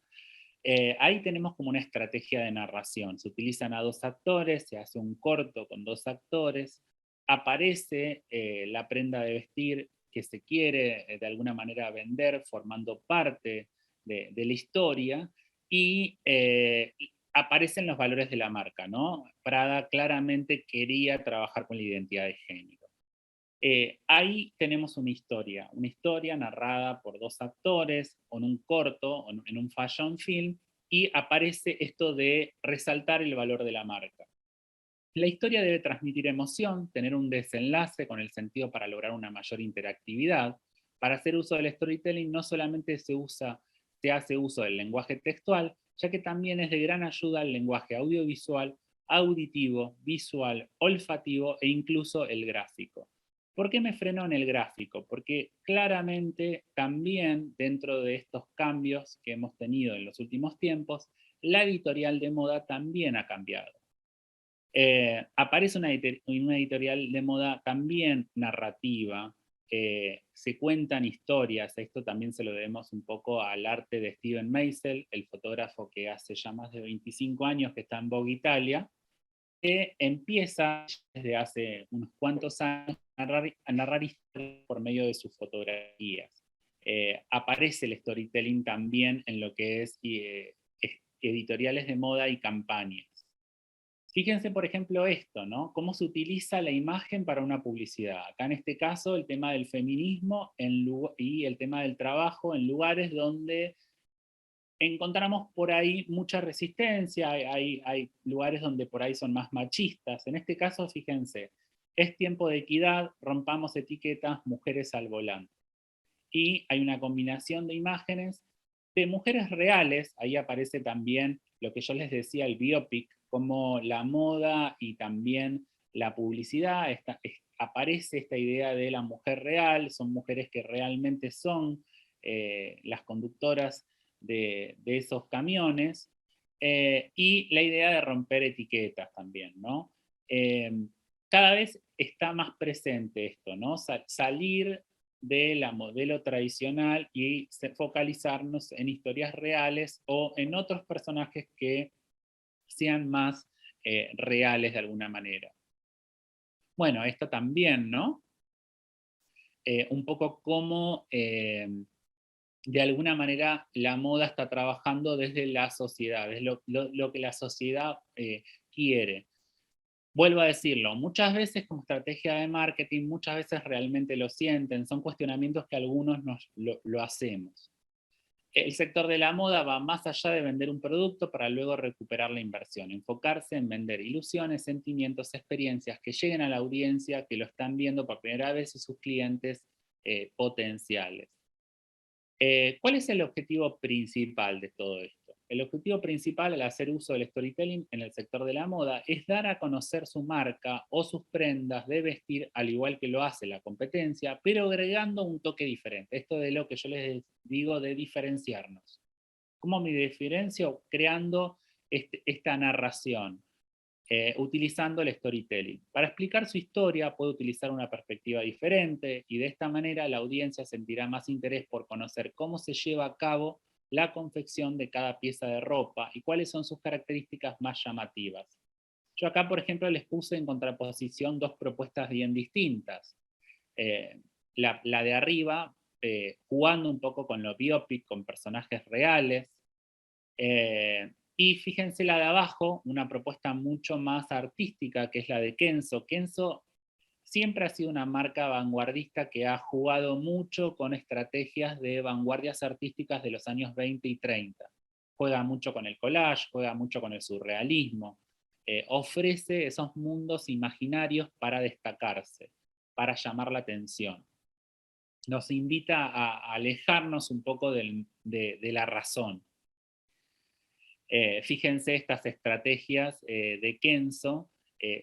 Ahí tenemos como una estrategia de narración. Se utilizan a dos actores, se hace un corto con dos actores, aparece la prenda de vestir que se quiere de alguna manera vender, formando parte de la historia, y aparecen los valores de la marca, ¿no? Prada claramente quería trabajar con la identidad de género. Ahí tenemos una historia narrada por dos actores, con un corto, en un fashion film, y aparece esto de resaltar el valor de la marca. La historia debe transmitir emoción, tener un desenlace con el sentido para lograr una mayor interactividad. Para hacer uso del storytelling no solamente se hace uso del lenguaje textual, ya que también es de gran ayuda el lenguaje audiovisual, auditivo, visual, olfativo e incluso el gráfico. ¿Por qué me freno en el gráfico? Porque claramente también dentro de estos cambios que hemos tenido en los últimos tiempos, la editorial de moda también ha cambiado. Aparece una editorial de moda también narrativa, se cuentan historias, esto también se lo debemos un poco al arte de Steven Meisel, el fotógrafo que hace ya más de 25 años que está en Vogue Italia, que empieza desde hace unos cuantos años a narrar historias por medio de sus fotografías. Aparece el storytelling también en lo que es editoriales de moda y campañas. Fíjense, por ejemplo, esto, ¿no? Cómo se utiliza la imagen para una publicidad. Acá en este caso, el tema del feminismo y el tema del trabajo en lugares donde encontramos por ahí mucha resistencia, hay lugares donde por ahí son más machistas. En este caso, fíjense, es tiempo de equidad, rompamos etiquetas, mujeres al volante. Y hay una combinación de imágenes de mujeres reales, ahí aparece también lo que yo les decía, el biopic, como la moda y también la publicidad, aparece esta idea de la mujer real, son mujeres que realmente son las conductoras de esos camiones, y la idea de romper etiquetas también, ¿no? Cada vez está más presente esto, ¿no? Salir de la modelo tradicional y focalizarnos en historias reales o en otros personajes que sean más reales de alguna manera. Bueno, esto también, ¿no? Un poco como de alguna manera la moda está trabajando desde la sociedad, es lo que la sociedad quiere. Vuelvo a decirlo, muchas veces como estrategia de marketing, muchas veces realmente lo sienten, son cuestionamientos que algunos lo hacemos. El sector de la moda va más allá de vender un producto para luego recuperar la inversión, enfocarse en vender ilusiones, sentimientos, experiencias que lleguen a la audiencia, que lo están viendo por primera vez y sus clientes potenciales. ¿Cuál es el objetivo principal de todo esto? El objetivo principal al hacer uso del storytelling en el sector de la moda es dar a conocer su marca o sus prendas de vestir al igual que lo hace la competencia, pero agregando un toque diferente. Esto de lo que yo les digo de diferenciarnos. ¿Cómo me diferencio? Creando esta narración, utilizando el storytelling. Para explicar su historia puede utilizar una perspectiva diferente y de esta manera la audiencia sentirá más interés por conocer cómo se lleva a cabo la confección de cada pieza de ropa y cuáles son sus características más llamativas. Yo acá, por ejemplo, les puse en contraposición dos propuestas bien distintas. Eh, la de arriba, jugando un poco con lo biopic, con personajes reales, y fíjense la de abajo, una propuesta mucho más artística, que es la de Kenzo. Kenzo siempre ha sido una marca vanguardista que ha jugado mucho con estrategias de vanguardias artísticas de los años 20 y 30. Juega mucho con el collage, juega mucho con el surrealismo, ofrece esos mundos imaginarios para destacarse, para llamar la atención. Nos invita a alejarnos un poco de la razón. Fíjense estas estrategias de Kenzo,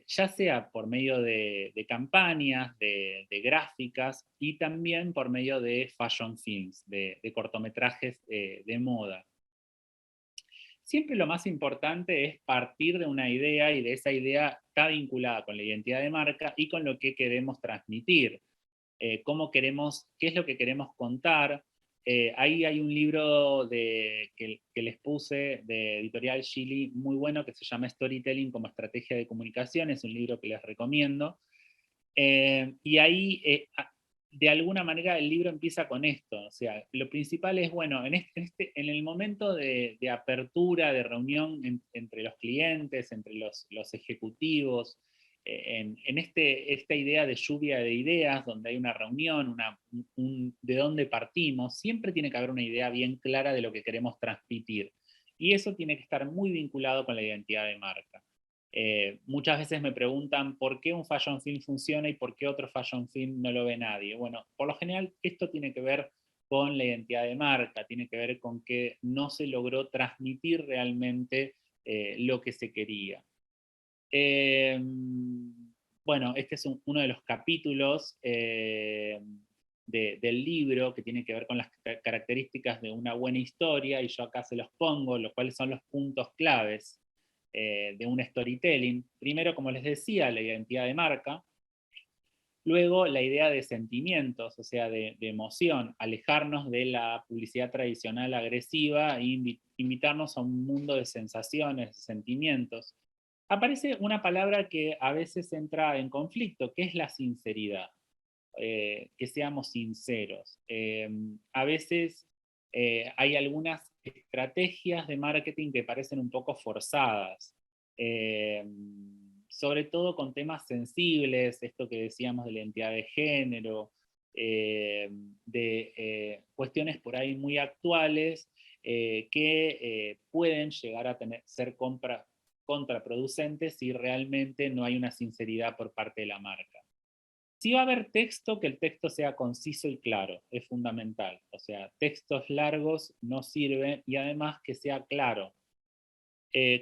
ya sea por medio de campañas, de gráficas y también por medio de fashion films, de cortometrajes de moda. Siempre lo más importante es partir de una idea y de esa idea está vinculada con la identidad de marca y con lo que queremos transmitir. Qué es lo que queremos contar. Ahí hay un libro que les puse de Editorial Gili muy bueno que se llama Storytelling como estrategia de comunicación, es un libro que les recomiendo. Y ahí, de alguna manera, el libro empieza con esto. O sea, lo principal es, bueno, en el momento de apertura, de reunión entre los clientes, entre los ejecutivos, esta idea de lluvia de ideas, donde hay una reunión, de dónde partimos, siempre tiene que haber una idea bien clara de lo que queremos transmitir. Y eso tiene que estar muy vinculado con la identidad de marca. Muchas veces me preguntan por qué un fashion film funciona y por qué otro fashion film no lo ve nadie. Bueno, por lo general esto tiene que ver con la identidad de marca, tiene que ver con que no se logró transmitir realmente lo que se quería. Bueno, este es uno de los capítulos del libro que tiene que ver con las características de una buena historia, y yo acá se los pongo, los cuales son los puntos claves de un storytelling. Primero, como les decía, la identidad de marca. Luego, la idea de sentimientos, o sea, de emoción, alejarnos de la publicidad tradicional agresiva e invitarnos a un mundo de sensaciones, de sentimientos. Aparece una palabra que a veces entra en conflicto, que es la sinceridad. Que seamos sinceros. A veces hay algunas estrategias de marketing que parecen un poco forzadas, sobre todo con temas sensibles, esto que decíamos de la identidad de género, de cuestiones por ahí muy actuales que pueden llegar a ser contraproducentes si realmente no hay una sinceridad por parte de la marca. Si va a haber texto, que el texto sea conciso y claro, es fundamental. O sea, textos largos no sirven, y además que sea claro.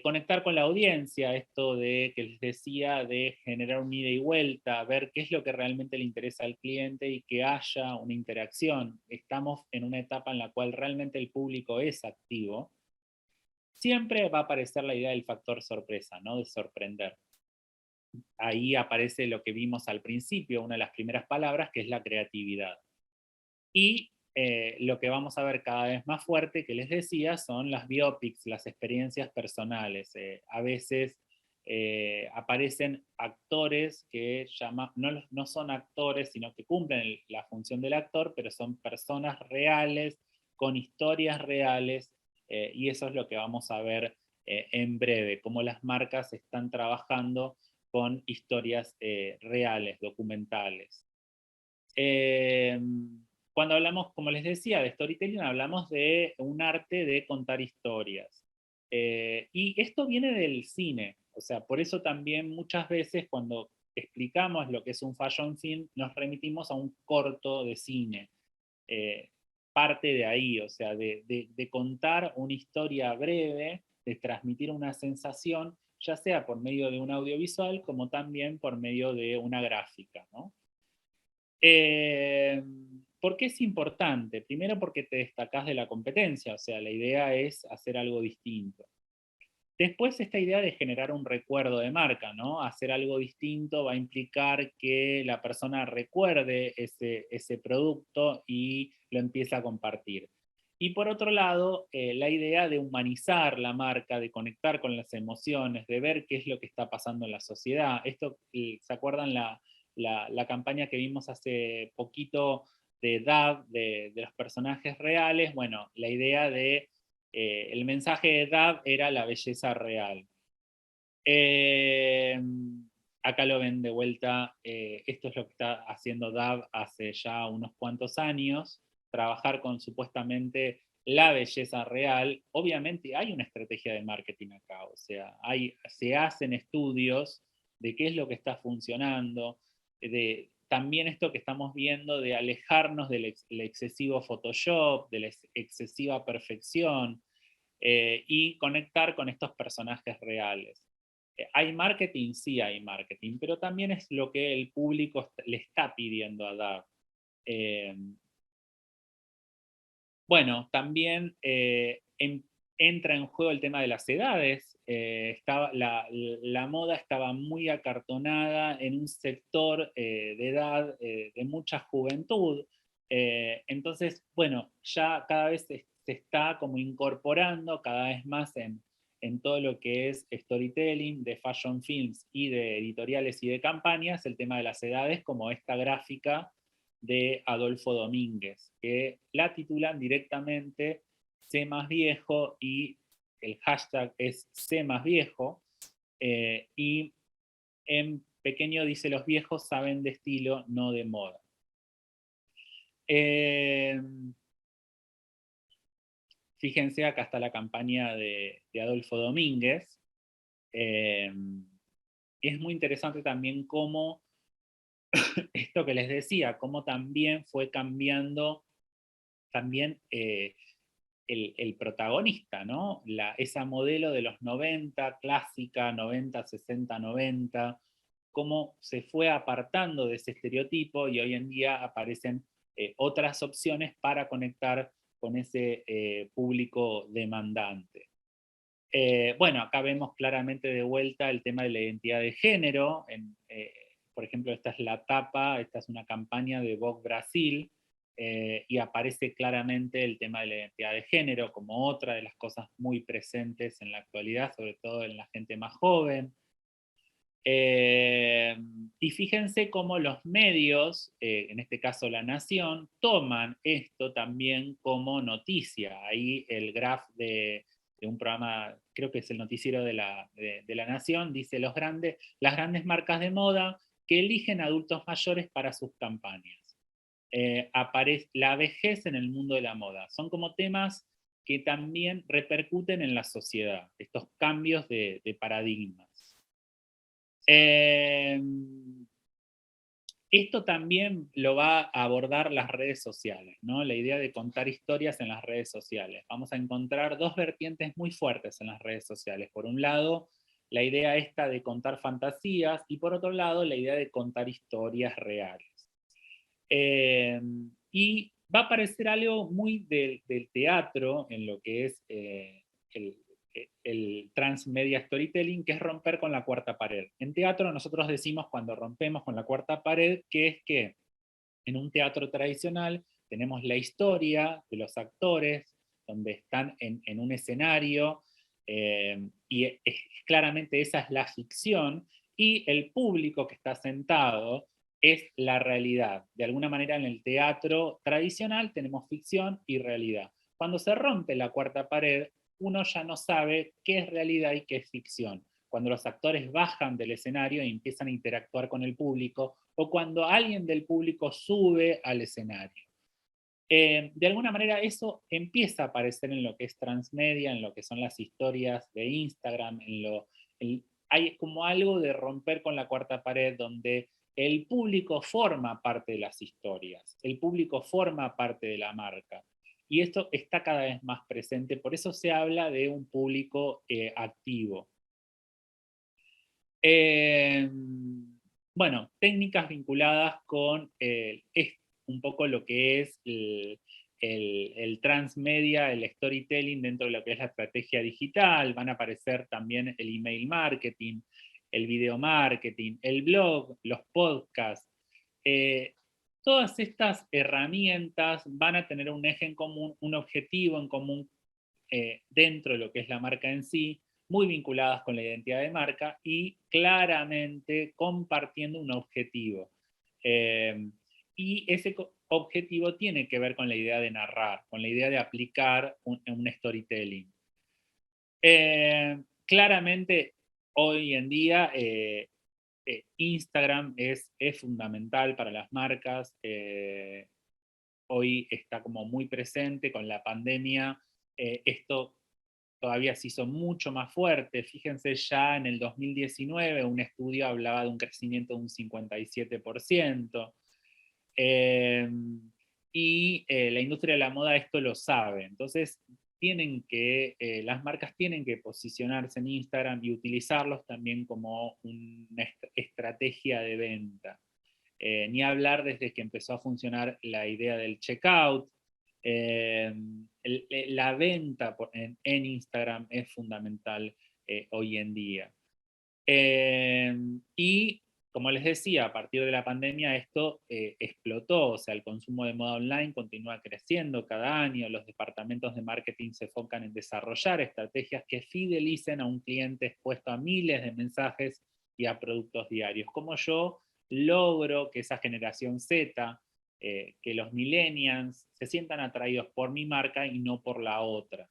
Conectar con la audiencia, esto de que les decía, de generar un ida y vuelta, ver qué es lo que realmente le interesa al cliente y que haya una interacción. Estamos en una etapa en la cual realmente el público es activo. Siempre va a aparecer la idea del factor sorpresa, ¿no? De sorprender. Ahí aparece lo que vimos al principio, una de las primeras palabras, que es la creatividad. Y lo que vamos a ver cada vez más fuerte, que les decía, son las biopics, las experiencias personales. A veces aparecen actores que no son actores, sino que cumplen la función del actor, pero son personas reales, con historias reales, y eso es lo que vamos a ver en breve, cómo las marcas están trabajando con historias reales, documentales. Cuando hablamos, como les decía, de storytelling, hablamos de un arte de contar historias. Y esto viene del cine, o sea, por eso también muchas veces cuando explicamos lo que es un fashion film, nos remitimos a un corto de cine. parte de ahí, o sea, de contar una historia breve, de transmitir una sensación, ya sea por medio de un audiovisual como también por medio de una gráfica, ¿no? ¿Por qué es importante? Primero porque te destacás de la competencia, o sea, la idea es hacer algo distinto. Después esta idea de generar un recuerdo de marca, ¿no? Hacer algo distinto va a implicar que la persona recuerde ese producto y lo empiece a compartir. Y por otro lado, la idea de humanizar la marca, de conectar con las emociones, de ver qué es lo que está pasando en la sociedad. Esto, ¿se acuerdan la campaña que vimos hace poquito de DAV, de los personajes reales? Bueno, la idea de el mensaje de DAV era la belleza real. Eh, Acá lo ven de vuelta, esto es lo que está haciendo DAV hace ya unos cuantos años, trabajar con supuestamente la belleza real. Obviamente hay una estrategia de marketing acá, o sea, se hacen estudios de qué es lo que está funcionando, de también esto que estamos viendo de alejarnos del excesivo Photoshop, de la excesiva perfección, y conectar con estos personajes reales. ¿Hay marketing? Sí hay marketing, pero también es lo que el público le está pidiendo a DAV. Eh, bueno, también entra en juego el tema de las edades. La moda estaba muy acartonada en un sector de edad de mucha juventud. Entonces, bueno, ya cada vez se está como incorporando cada vez más en todo lo que es storytelling de fashion films y de editoriales y de campañas, el tema de las edades, como esta gráfica de Adolfo Domínguez, que la titulan directamente Sé más viejo y el hashtag es Sé más viejo, y en pequeño dice los viejos saben de estilo, no de moda. Eh, Fíjense, acá está la campaña de Adolfo Domínguez. Es muy interesante también cómo esto que les decía, cómo también fue cambiando también el protagonista, ¿no? Esa modelo de los 90, clásica, 90, 60, 90, cómo se fue apartando de ese estereotipo y hoy en día aparecen otras opciones para conectar con ese público demandante. Bueno, acá vemos claramente de vuelta el tema de la identidad de género. Por ejemplo, esta es la tapa, esta es una campaña de Vogue Brasil, y aparece claramente el tema de la identidad de género como otra de las cosas muy presentes en la actualidad, sobre todo en la gente más joven. Y fíjense cómo los medios, en este caso La Nación, toman esto también como noticia. Ahí el graph de un programa, creo que es el noticiero de la Nación, dice las grandes marcas de moda que eligen adultos mayores para sus campañas. Aparece la vejez en el mundo de la moda. Son como temas que también repercuten en la sociedad, estos cambios de paradigmas. Eh, Esto también lo va a abordar las redes sociales, ¿no? La idea de contar historias en las redes sociales. Vamos a encontrar dos vertientes muy fuertes en las redes sociales. Por un lado, la idea esta de contar fantasías y por otro lado, la idea de contar historias reales. Y va a aparecer algo muy del teatro en lo que es el, el transmedia storytelling, que es romper con la cuarta pared. En teatro nosotros decimos cuando rompemos con la cuarta pared, que es que en un teatro tradicional tenemos la historia de los actores, donde están en un escenario, y claramente esa es la ficción, y el público que está sentado es la realidad. De alguna manera en el teatro tradicional tenemos ficción y realidad. Cuando se rompe la cuarta pared, uno ya no sabe qué es realidad y qué es ficción. Cuando los actores bajan del escenario e empiezan a interactuar con el público, o cuando alguien del público sube al escenario. De alguna manera eso empieza a aparecer en lo que es transmedia, en lo que son las historias de Instagram, hay como algo de romper con la cuarta pared donde el público forma parte de las historias, el público forma parte de la marca. Y esto está cada vez más presente, por eso se habla de un público activo. Bueno, técnicas vinculadas con un poco lo que es el transmedia, el storytelling dentro de lo que es la estrategia digital. Van a aparecer también el email marketing, el video marketing, el blog, los podcasts. Todas estas herramientas van a tener un eje en común, un objetivo en común dentro de lo que es la marca en sí, muy vinculadas con la identidad de marca y claramente compartiendo un objetivo. Y ese objetivo tiene que ver con la idea de narrar, con la idea de aplicar un storytelling. Claramente, hoy en día, Instagram es fundamental para las marcas. Hoy está como muy presente con la pandemia. Esto todavía se hizo mucho más fuerte. Fíjense, ya en el 2019 un estudio hablaba de un crecimiento de un 57%. La industria de la moda esto lo sabe. Entonces, las marcas tienen que posicionarse en Instagram y utilizarlos también como una estrategia de venta. Ni hablar desde que empezó a funcionar la idea del checkout. La venta en Instagram es fundamental hoy en día. Y como les decía, a partir de la pandemia esto explotó, o sea, el consumo de moda online continúa creciendo cada año, los departamentos de marketing se enfocan en desarrollar estrategias que fidelicen a un cliente expuesto a miles de mensajes y a productos diarios. Como yo logro que esa generación Z, que los millennials se sientan atraídos por mi marca y no por la otra.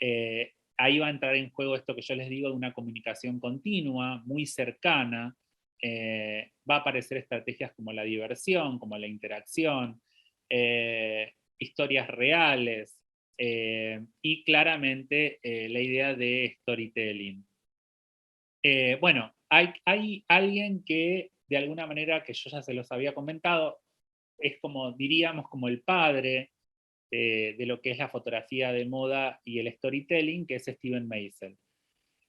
Ahí va a entrar en juego esto que yo les digo de una comunicación continua, muy cercana. Va a aparecer estrategias como la diversión, como la interacción, historias reales y claramente la idea de storytelling. Bueno, hay alguien que de alguna manera, que yo ya se los había comentado, es como, diríamos, como el padre de lo que es la fotografía de moda y el storytelling, que es Steven Meisel.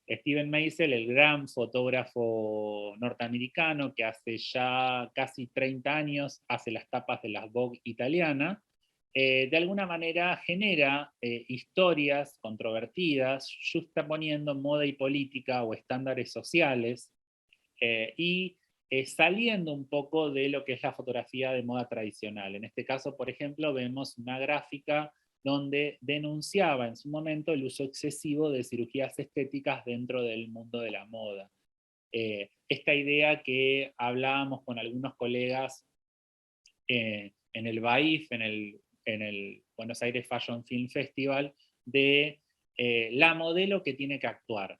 Steven Meisel, el gran fotógrafo norteamericano que hace ya casi 30 años hace las tapas de la Vogue italiana, de alguna manera genera historias controvertidas, juxtaponiendo moda y política o estándares sociales, y saliendo un poco de lo que es la fotografía de moda tradicional. En este caso, por ejemplo, vemos una gráfica donde denunciaba en su momento el uso excesivo de cirugías estéticas dentro del mundo de la moda. Esta idea que hablábamos con algunos colegas en el BAIF, en el Buenos Aires Fashion Film Festival, de la modelo que tiene que actuar.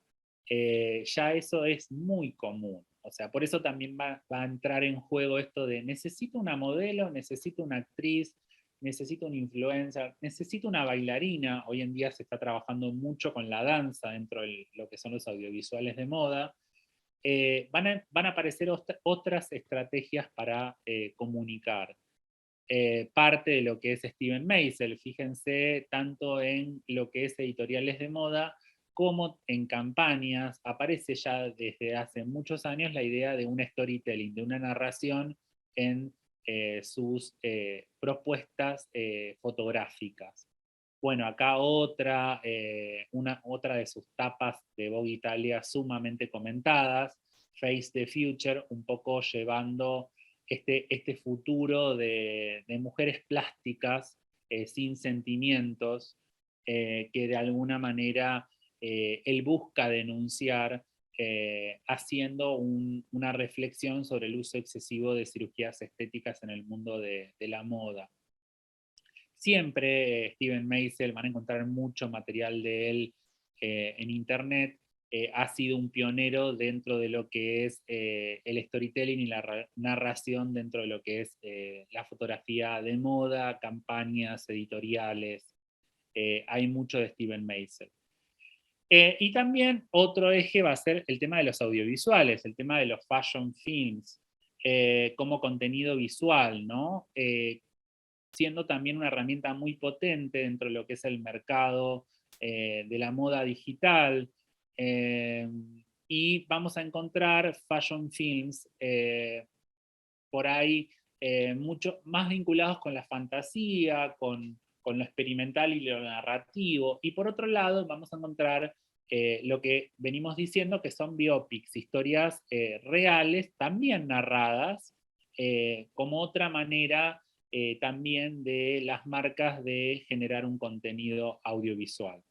Ya eso es muy común. O sea, por eso también va a entrar en juego esto de necesito una modelo, necesito una actriz, necesito un influencer, necesito una bailarina. Hoy en día se está trabajando mucho con la danza dentro de lo que son los audiovisuales de moda. Van a aparecer otras estrategias para comunicar. Parte de lo que es Steven Meisel, fíjense, tanto en lo que es editoriales de moda como en campañas, aparece ya desde hace muchos años la idea de un storytelling, de una narración en sus propuestas fotográficas. Bueno, acá otra de sus tapas de Vogue Italia sumamente comentadas, Face the Future, un poco llevando este futuro de mujeres plásticas sin sentimientos, que de alguna manera él busca denunciar, haciendo una reflexión sobre el uso excesivo de cirugías estéticas en el mundo de la moda. Siempre Steven Meisel, van a encontrar mucho material de él en internet. Ha sido un pionero dentro de lo que es el storytelling y la narración dentro de lo que es la fotografía de moda, campañas editoriales. Hay mucho de Steven Meisel. Y también otro eje va a ser el tema de los audiovisuales, el tema de los fashion films, como contenido visual, ¿no? siendo también una herramienta muy potente dentro de lo que es el mercado de la moda digital. Y vamos a encontrar fashion films por ahí mucho más vinculados con la fantasía, con lo experimental y lo narrativo. Y por otro lado, vamos a encontrar lo que venimos diciendo, que son biopics, historias reales, también narradas, como otra manera también de las marcas de generar un contenido audiovisual.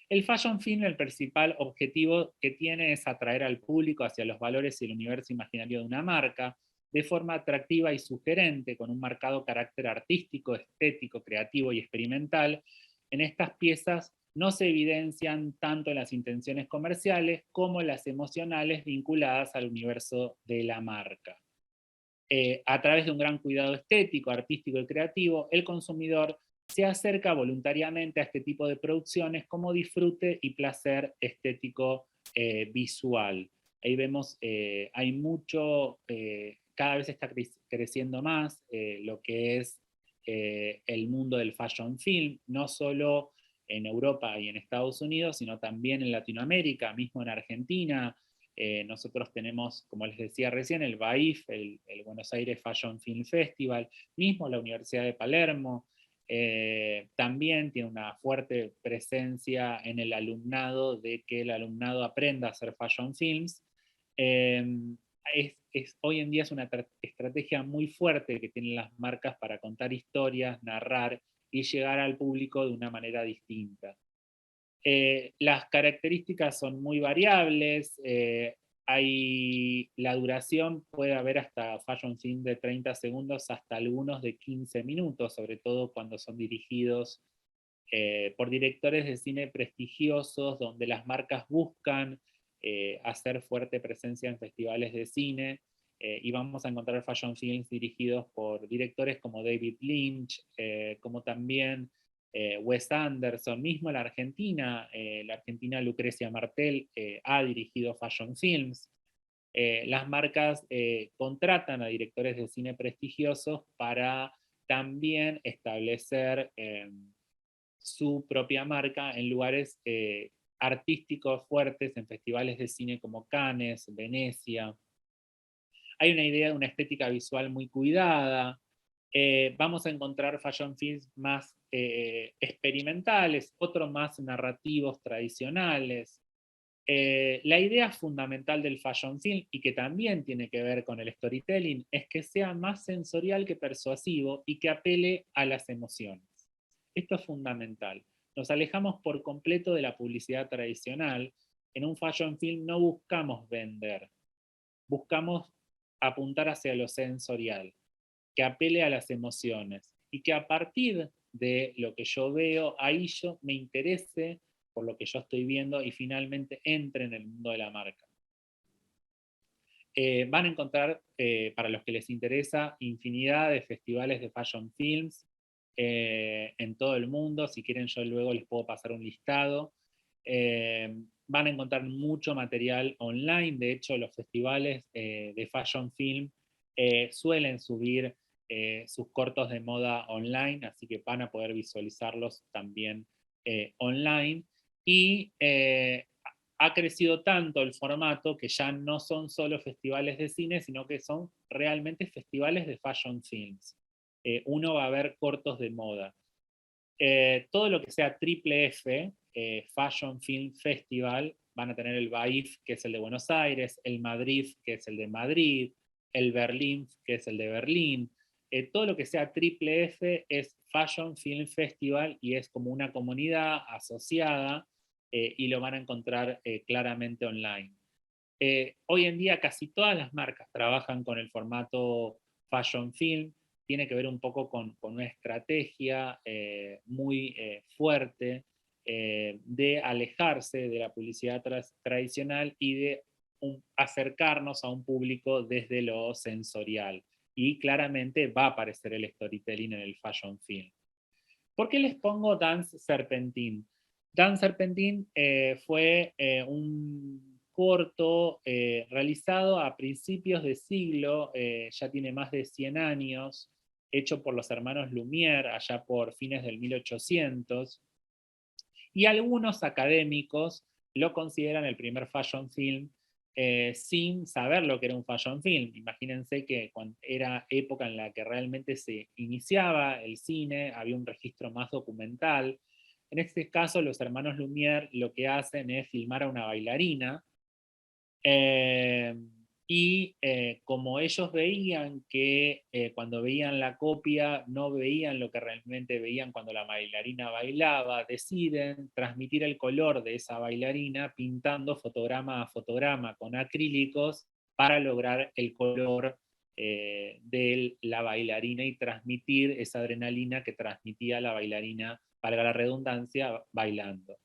El fashion film, el principal objetivo que tiene es atraer al público hacia los valores y el universo imaginario de una marca, de forma atractiva y sugerente, con un marcado carácter artístico, estético, creativo y experimental. En estas piezas no se evidencian tanto las intenciones comerciales como las emocionales vinculadas al universo de la marca. A través de un gran cuidado estético, artístico y creativo, el consumidor se acerca voluntariamente a este tipo de producciones como disfrute y placer estético visual. Ahí vemos, hay mucho, cada vez está creciendo más lo que es el mundo del fashion film, no solo en Europa y en Estados Unidos, sino también en Latinoamérica, mismo en Argentina. Nosotros tenemos, como les decía recién, el BAIF, el Buenos Aires Fashion Film Festival, mismo la Universidad de Palermo, también tiene una fuerte presencia en el alumnado, de que el alumnado aprenda a hacer fashion films. Eh, Hoy en día es una estrategia muy fuerte que tienen las marcas para contar historias, narrar y llegar al público de una manera distinta. Las características son muy variables, la duración puede haber hasta fashion film de 30 segundos hasta algunos de 15 minutos, sobre todo cuando son dirigidos por directores de cine prestigiosos, donde las marcas buscan hacer fuerte presencia en festivales de cine, y vamos a encontrar fashion films dirigidos por directores como David Lynch, como también Wes Anderson, mismo la Argentina Lucrecia Martel ha dirigido fashion films. Las marcas contratan a directores de cine prestigiosos para también establecer su propia marca en lugares artísticos fuertes, en festivales de cine como Cannes, Venecia. Hay una idea de una estética visual muy cuidada. Vamos a encontrar fashion films más experimentales, otros más narrativos tradicionales. La idea fundamental del fashion film, y que también tiene que ver con el storytelling, es que sea más sensorial que persuasivo y que apele a las emociones. Esto es fundamental. Nos alejamos por completo de la publicidad tradicional. En un fashion film no buscamos vender, buscamos apuntar hacia lo sensorial, que apele a las emociones y que a partir de lo que yo veo, ahí yo me interese por lo que yo estoy viendo y finalmente entre en el mundo de la marca. Van a encontrar, para los que les interesa, infinidad de festivales de fashion films en todo el mundo. Si quieren, yo luego les puedo pasar un listado. Van a encontrar mucho material online. De hecho, los festivales de fashion film suelen subir sus cortos de moda online, así que van a poder visualizarlos también online. Y ha crecido tanto el formato que ya no son solo festivales de cine, sino que son realmente festivales de fashion films. Uno va a ver cortos de moda. Todo lo que sea triple F, Fashion Film Festival, van a tener el BAIF, que es el de Buenos Aires, el Madrid, que es el de Madrid, el Berlín, que es el de Berlín. Todo lo que sea triple F es Fashion Film Festival y es como una comunidad asociada y lo van a encontrar claramente online. Hoy en día casi todas las marcas trabajan con el formato fashion film, tiene que ver un poco con una estrategia muy fuerte de alejarse de la publicidad tradicional y de acercarnos a un público desde lo sensorial. Y claramente va a aparecer el storytelling en el fashion film. ¿Por qué les pongo Dance Serpentine? Dance Serpentine fue un corto realizado a principios de siglo, ya tiene más de 100 años, hecho por los hermanos Lumière allá por fines del 1800, y algunos académicos lo consideran el primer fashion film sin saber lo que era un fashion film. Imagínense que cuando era época en la que realmente se iniciaba el cine, había un registro más documental. En este caso, los hermanos Lumière lo que hacen es filmar a una bailarina, eh, y como ellos veían que cuando veían la copia no veían lo que realmente veían cuando la bailarina bailaba, deciden transmitir el color de esa bailarina pintando fotograma a fotograma con acrílicos para lograr el color de la bailarina y transmitir esa adrenalina que transmitía la bailarina, valga la redundancia, bailando.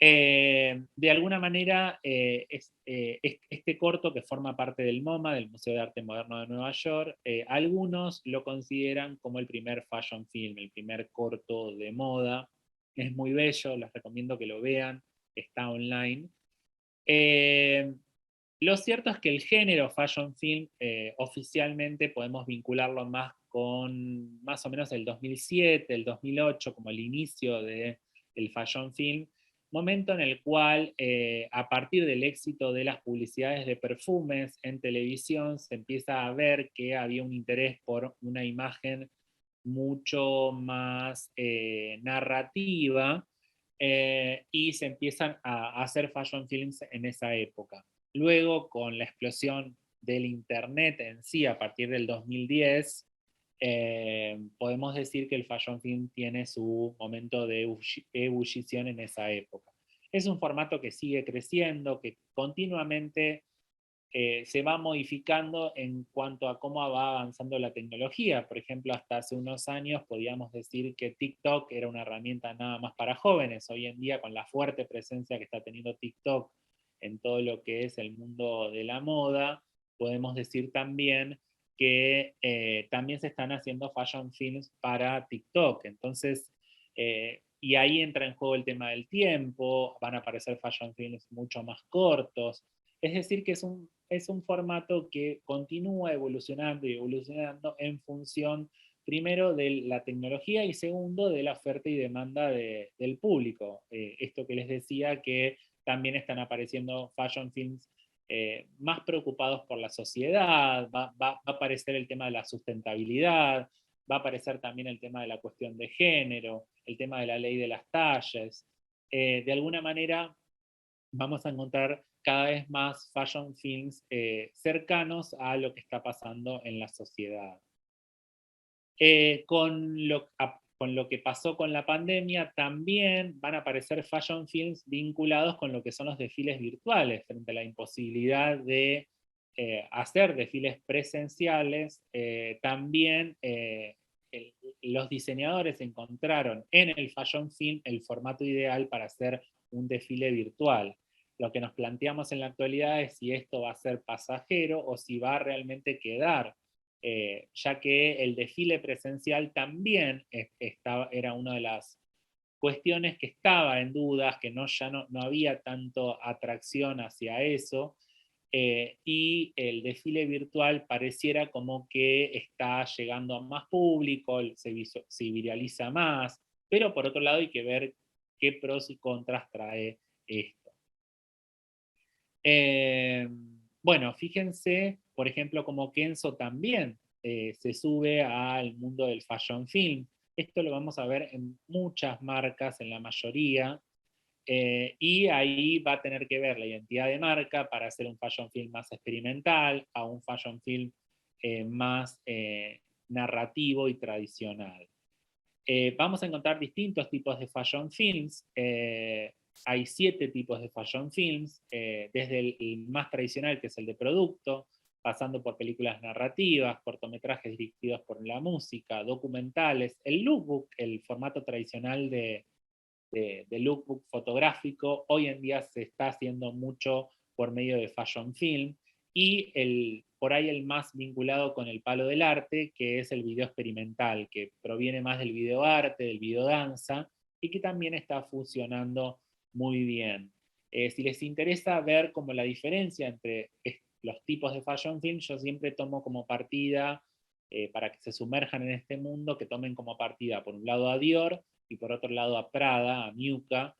De alguna manera, este corto que forma parte del MoMA, del Museo de Arte Moderno de Nueva York, algunos lo consideran como el primer fashion film, el primer corto de moda. Es muy bello, les recomiendo que lo vean, está online. Eh, lo cierto es que el género fashion film oficialmente podemos vincularlo más con más o menos el 2007, el 2008, como el inicio del fashion film, momento en el cual a partir del éxito de las publicidades de perfumes en televisión se empieza a ver que había un interés por una imagen mucho más narrativa, y se empiezan a hacer fashion films en esa época. Luego, con la explosión del Internet en sí, a partir del 2010, podemos decir que el fashion film tiene su momento de ebullición en esa época. Es un formato que sigue creciendo, que continuamente se va modificando en cuanto a cómo va avanzando la tecnología. Por ejemplo, hasta hace unos años podíamos decir que TikTok era una herramienta nada más para jóvenes. Hoy en día, con la fuerte presencia que está teniendo TikTok en todo lo que es el mundo de la moda, podemos decir también que también se están haciendo fashion films para TikTok. Entonces, y ahí entra en juego el tema del tiempo, van a aparecer fashion films mucho más cortos. Es decir, que es un formato que continúa evolucionando y evolucionando en función, primero, de la tecnología y segundo, de la oferta y demanda del público. Esto que les decía, que también están apareciendo fashion films más preocupados por la sociedad, va a aparecer el tema de la sustentabilidad, va a aparecer también el tema de la cuestión de género, el tema de la ley de las talles. De alguna manera vamos a encontrar cada vez más fashion films cercanos a lo que está pasando en la sociedad. Con lo que pasó con la pandemia, también van a aparecer fashion films vinculados con lo que son los desfiles virtuales, frente a la imposibilidad de hacer desfiles presenciales. También los diseñadores encontraron en el fashion film el formato ideal para hacer un desfile virtual. Lo que nos planteamos en la actualidad es si esto va a ser pasajero o si va a realmente quedar, ya que el desfile presencial también era una de las cuestiones que estaba en dudas, que ya no había tanto atracción hacia eso, y el desfile virtual pareciera como que está llegando a más público, se viraliza más, pero por otro lado hay que ver qué pros y contras trae esto. Bueno, fíjense, por ejemplo, como Kenzo también se sube al mundo del fashion film. Esto lo vamos a ver en muchas marcas, en la mayoría, y ahí va a tener que ver la identidad de marca para hacer un fashion film más experimental a un fashion film más narrativo y tradicional. Vamos a encontrar distintos tipos de fashion films. Hay 7 tipos de fashion films, desde el más tradicional, que es el de producto, pasando por películas narrativas, cortometrajes dirigidos por la música, documentales, el lookbook, el formato tradicional de lookbook fotográfico, hoy en día se está haciendo mucho por medio de fashion film, y por ahí el más vinculado con el palo del arte, que es el video experimental, que proviene más del video arte, del video danza, y que también está funcionando muy bien. Si les interesa ver como la diferencia entre los tipos de fashion film, yo siempre tomo como partida para que se sumerjan en este mundo, que tomen como partida por un lado a Dior y por otro lado a Prada, a Miucca,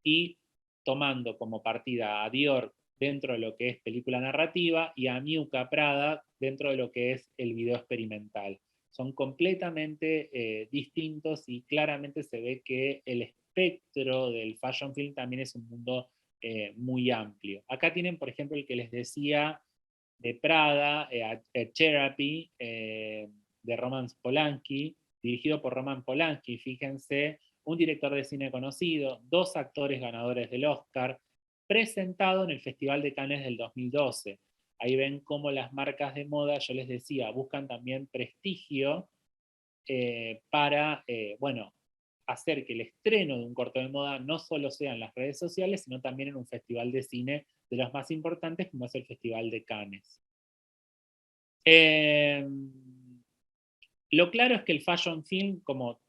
y tomando como partida a Dior dentro de lo que es película narrativa y a Miucca Prada dentro de lo que es el video experimental. Son completamente distintos y claramente se ve que el espectro del fashion film también es un mundo muy amplio. Acá tienen, por ejemplo, el que les decía de Prada, a Therapy, de Roman Polanski, dirigido por Roman Polanski, fíjense, un director de cine conocido, 2 actores ganadores del Oscar, presentado en el Festival de Cannes del 2012. Ahí ven cómo las marcas de moda, yo les decía, buscan también prestigio para, bueno, hacer que el estreno de un corto de moda no solo sea en las redes sociales, sino también en un festival de cine de los más importantes, como es el Festival de Cannes. Lo claro es que el fashion film, como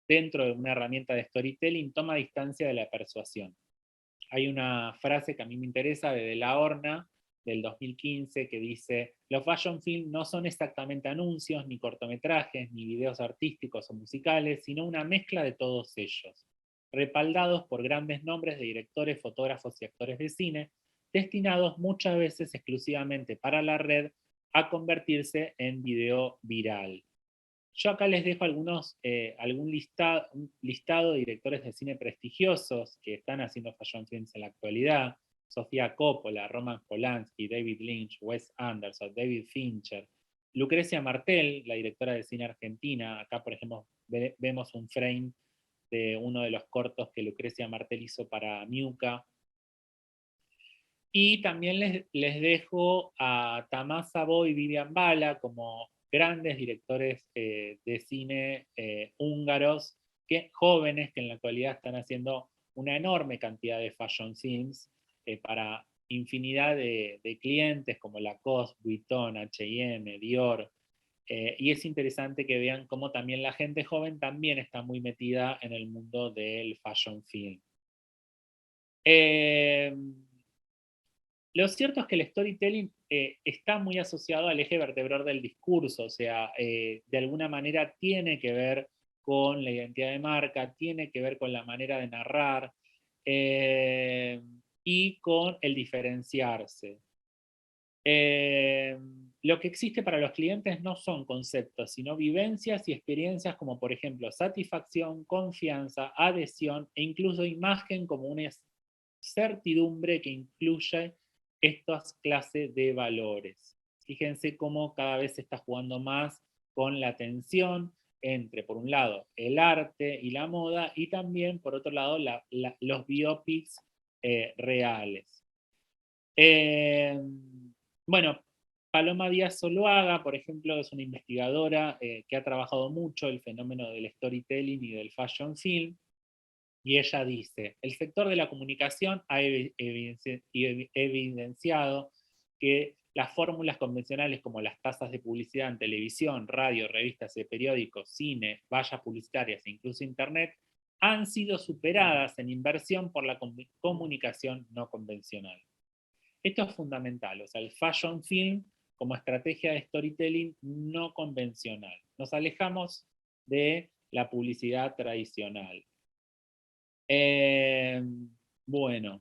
dentro de una herramienta de storytelling, toma distancia de la persuasión. Hay una frase que a mí me interesa de la Horna, del 2015, que dice: los fashion film no son exactamente anuncios, ni cortometrajes, ni videos artísticos o musicales, sino una mezcla de todos ellos, respaldados por grandes nombres de directores, fotógrafos y actores de cine, destinados muchas veces exclusivamente para la red a convertirse en video viral. Yo acá les dejo algún un listado de directores de cine prestigiosos que están haciendo fashion films en la actualidad: Sofía Coppola, Roman Polanski, David Lynch, Wes Anderson, David Fincher, Lucrecia Martel, la directora de cine argentina. Acá, por ejemplo, vemos un frame de uno de los cortos que Lucrecia Martel hizo para Miucca. Y también les dejo a Tamás Sabo y Vivian Bala como grandes directores de cine húngaros, jóvenes que en la actualidad están haciendo una enorme cantidad de fashion films para infinidad de clientes como Lacoste, Vuitton, H&M, Dior. Y es interesante que vean cómo también la gente joven también está muy metida en el mundo del fashion film. Lo cierto es que el storytelling está muy asociado al eje vertebrador del discurso, o sea, de alguna manera tiene que ver con la identidad de marca, tiene que ver con la manera de narrar y con el diferenciarse. Lo que existe para los clientes no son conceptos, sino vivencias y experiencias como, por ejemplo, satisfacción, confianza, adhesión e incluso imagen como una certidumbre que incluye estas clases de valores. Fíjense cómo cada vez se está jugando más con la tensión entre, por un lado, el arte y la moda, y también, por otro lado, los biopics reales. Bueno, Paloma Díaz Zuluaga, por ejemplo, es una investigadora que ha trabajado mucho el fenómeno del storytelling y del fashion film, y ella dice: el sector de la comunicación ha evidenciado que las fórmulas convencionales como las tasas de publicidad en televisión, radio, revistas y periódicos, cine, vallas publicitarias e incluso internet han sido superadas en inversión por la comunicación no convencional. Esto es fundamental, o sea, el fashion film como estrategia de storytelling no convencional. Nos alejamos de la publicidad tradicional. Bueno,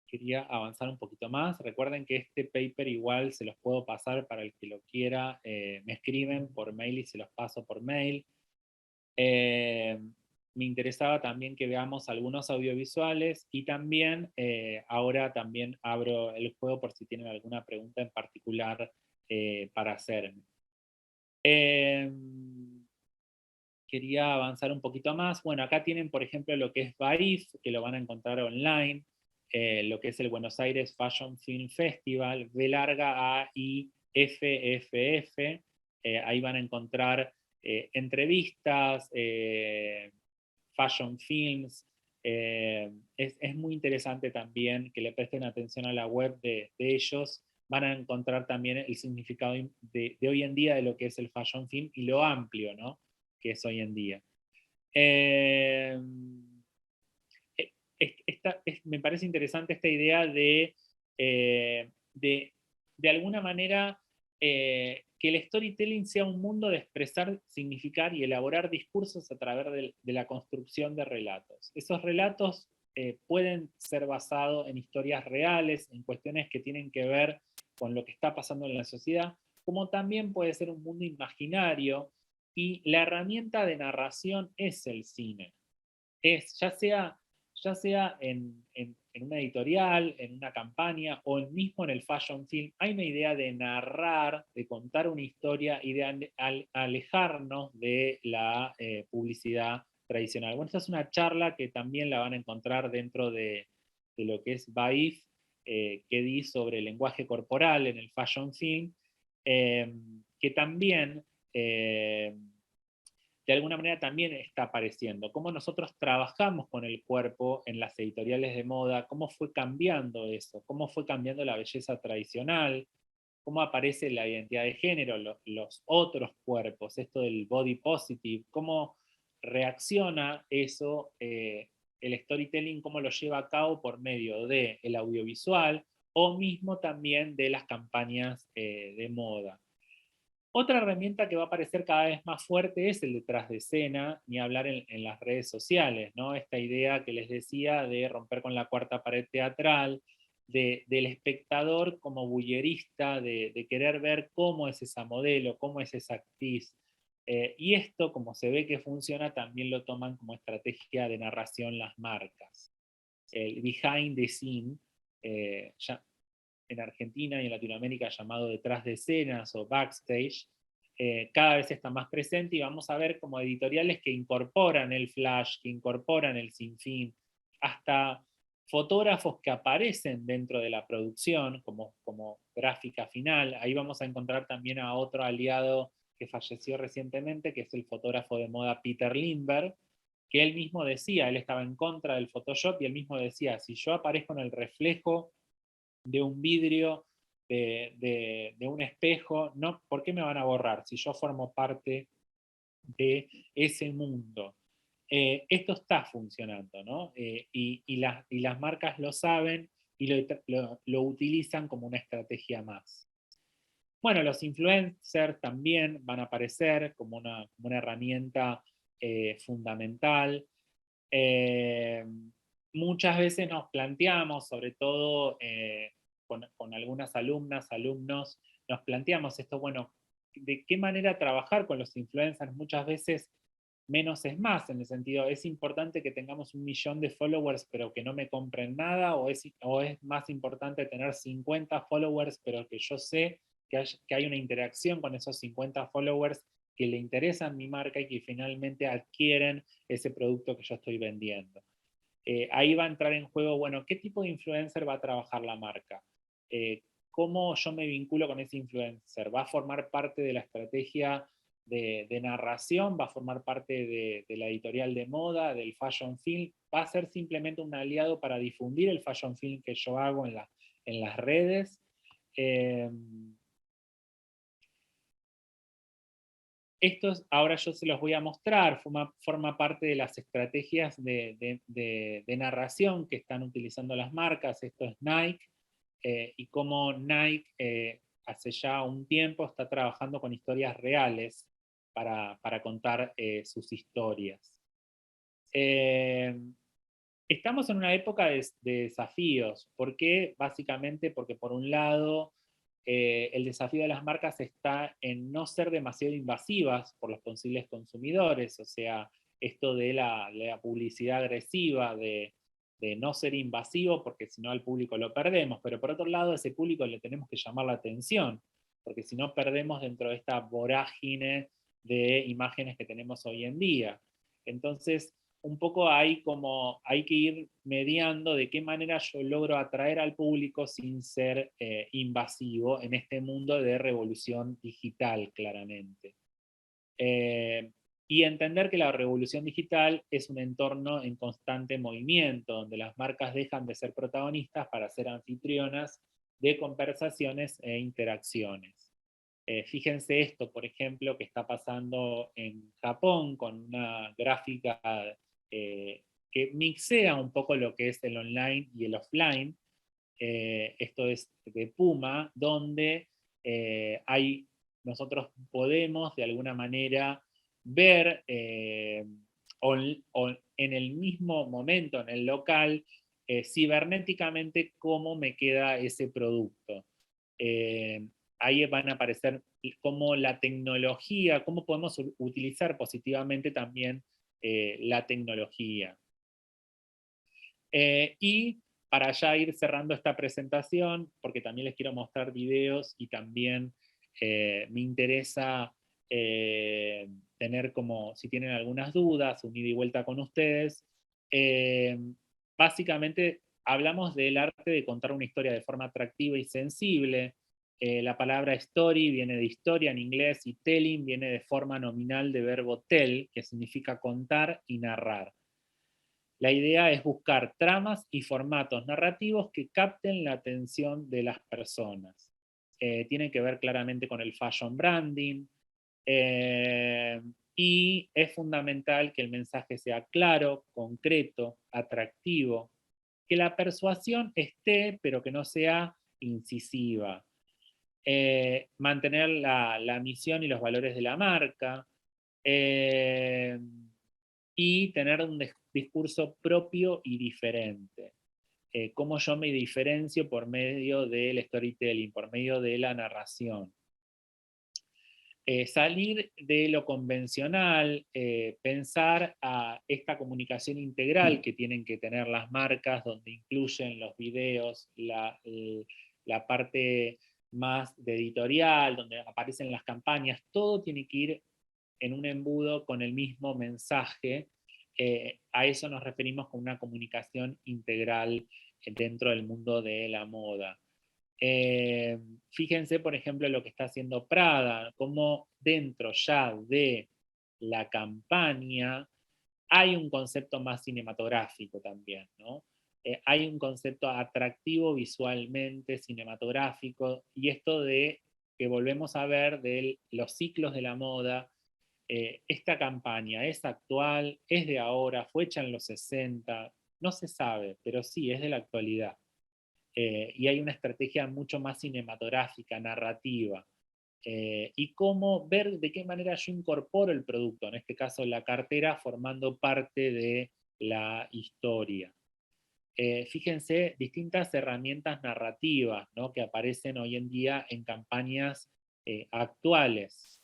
quería avanzar un poquito más. Recuerden que este paper igual se los puedo pasar para el que lo quiera. Me escriben por mail y se los paso por mail. Me interesaba también que veamos algunos audiovisuales y también ahora también abro el juego por si tienen alguna pregunta en particular para hacerme. Quería avanzar un poquito más. Bueno, acá tienen, por ejemplo, lo que es BAIF, que lo van a encontrar online, lo que es el Buenos Aires Fashion Film Festival, B larga A I F F F. Ahí van a encontrar entrevistas, fashion films. Es muy interesante también que le presten atención a la web de ellos. Van a encontrar también el significado de hoy en día de lo que es el fashion film y lo amplio, ¿no?, que es hoy en día. Me parece interesante esta idea de alguna manera que el storytelling sea un mundo de expresar, significar y elaborar discursos a través de la construcción de relatos. Esos relatos pueden ser basados en historias reales, en cuestiones que tienen que ver con lo que está pasando en la sociedad, como también puede ser un mundo imaginario, y la herramienta de narración es el cine. Es ya sea en una editorial, en una campaña o mismo en el fashion film, hay una idea de narrar, de contar una historia y de alejarnos de la publicidad tradicional. Bueno, esta es una charla que también la van a encontrar dentro de lo que es BAIF, que di sobre el lenguaje corporal en el fashion film, que también de alguna manera también está apareciendo, cómo nosotros trabajamos con el cuerpo en las editoriales de moda, cómo fue cambiando eso, cómo fue cambiando la belleza tradicional, cómo aparece la identidad de género, los otros cuerpos, esto del body positive, cómo reacciona eso, el storytelling, cómo lo lleva a cabo por medio del audiovisual o mismo también de las campañas de moda. Otra herramienta que va a aparecer cada vez más fuerte es el detrás de escena, ni hablar en las redes sociales, ¿no? Esta idea que les decía de romper con la cuarta pared teatral, del espectador como bullerista, de querer ver cómo es esa modelo, cómo es esa actriz. Y esto, como se ve que funciona, también lo toman como estrategia de narración las marcas. El behind the scene, ya, en Argentina y en Latinoamérica llamado detrás de escenas o backstage, cada vez está más presente, y vamos a ver como editoriales que incorporan el flash, que incorporan el sinfín, hasta fotógrafos que aparecen dentro de la producción como gráfica final. Ahí vamos a encontrar también a otro aliado que falleció recientemente, que es el fotógrafo de moda Peter Lindbergh, que él mismo decía, él estaba en contra del Photoshop, y él mismo decía, si yo aparezco en el reflejo de un vidrio, de un espejo, no, ¿por qué me van a borrar si yo formo parte de ese mundo? Esto está funcionando, ¿no? Y las marcas lo saben y lo utilizan como una estrategia más. Bueno, los influencers también van a aparecer como una herramienta fundamental. Eh, Muchas veces nos planteamos, sobre todo con algunas alumnas, alumnos, nos planteamos esto, bueno, ¿de qué manera trabajar con los influencers? Muchas veces menos es más, en el sentido, es importante que tengamos 1 millón de followers pero que no me compren nada, o es más importante tener 50 followers pero que yo sé que hay una interacción con esos 50 followers que le interesan mi marca y que finalmente adquieren ese producto que yo estoy vendiendo. Ahí va a entrar en juego, bueno, ¿qué tipo de influencer va a trabajar la marca? ¿Cómo yo me vinculo con ese influencer? ¿Va a formar parte de la estrategia de narración? ¿Va a formar parte de la editorial de moda, del fashion film? ¿Va a ser simplemente un aliado para difundir el fashion film que yo hago en las redes? Estos ahora yo se los voy a mostrar, forma parte de las estrategias de narración que están utilizando las marcas. Esto es Nike, y cómo Nike hace ya un tiempo está trabajando con historias reales para contar sus historias. Estamos en una época de desafíos. ¿Por qué? Básicamente porque por un lado el desafío de las marcas está en no ser demasiado invasivas por los posibles consumidores, o sea, esto de la publicidad agresiva, de no ser invasivo porque si no al público lo perdemos, pero por otro lado a ese público le tenemos que llamar la atención, porque si no perdemos dentro de esta vorágine de imágenes que tenemos hoy en día. Entonces, un poco hay que ir mediando de qué manera yo logro atraer al público sin ser invasivo en este mundo de revolución digital, claramente. Y entender que la revolución digital es un entorno en constante movimiento, donde las marcas dejan de ser protagonistas para ser anfitrionas de conversaciones e interacciones. Fíjense esto, por ejemplo, que está pasando en Japón con una gráfica que mixea un poco lo que es el online y el offline. Esto es de Puma, donde hay nosotros podemos de alguna manera ver o en el mismo momento, en el local, cibernéticamente cómo me queda ese producto. Eh, Ahí van a aparecer cómo la tecnología, cómo podemos utilizar positivamente también la tecnología. Y para ya ir cerrando esta presentación, porque también les quiero mostrar videos y también me interesa tener como, si tienen algunas dudas, un ida y vuelta con ustedes. Eh, Básicamente hablamos del arte de contar una historia de forma atractiva y sensible. La palabra story viene de historia en inglés y telling viene de forma nominal de verbo tell, que significa contar y narrar. La idea es buscar tramas y formatos narrativos que capten la atención de las personas. Tiene que ver claramente con el fashion branding, eh, y es fundamental que el mensaje sea claro, concreto, atractivo, que la persuasión esté, pero que no sea incisiva. Mantener la misión y los valores de la marca. Eh, y tener un discurso propio y diferente. Cómo yo me diferencio por medio del storytelling, por medio de la narración. Salir de lo convencional, pensar a esta comunicación integral que tienen que tener las marcas, donde incluyen los videos, la parte más de editorial, donde aparecen las campañas, todo tiene que ir en un embudo con el mismo mensaje. A eso nos referimos con una comunicación integral dentro del mundo de la moda. Fíjense, por ejemplo, lo que está haciendo Prada, cómo dentro ya de la campaña hay un concepto más cinematográfico también, ¿no? Hay un concepto atractivo visualmente, cinematográfico, y esto de que volvemos a ver de los ciclos de la moda. Esta campaña es actual, es de ahora, fue hecha en los 60, no se sabe, pero sí, es de la actualidad. Y hay una estrategia mucho más cinematográfica, narrativa. Y cómo ver de qué manera yo incorporo el producto, en este caso la cartera, formando parte de la historia. Fíjense, distintas herramientas narrativas, ¿no?, que aparecen hoy en día en campañas actuales.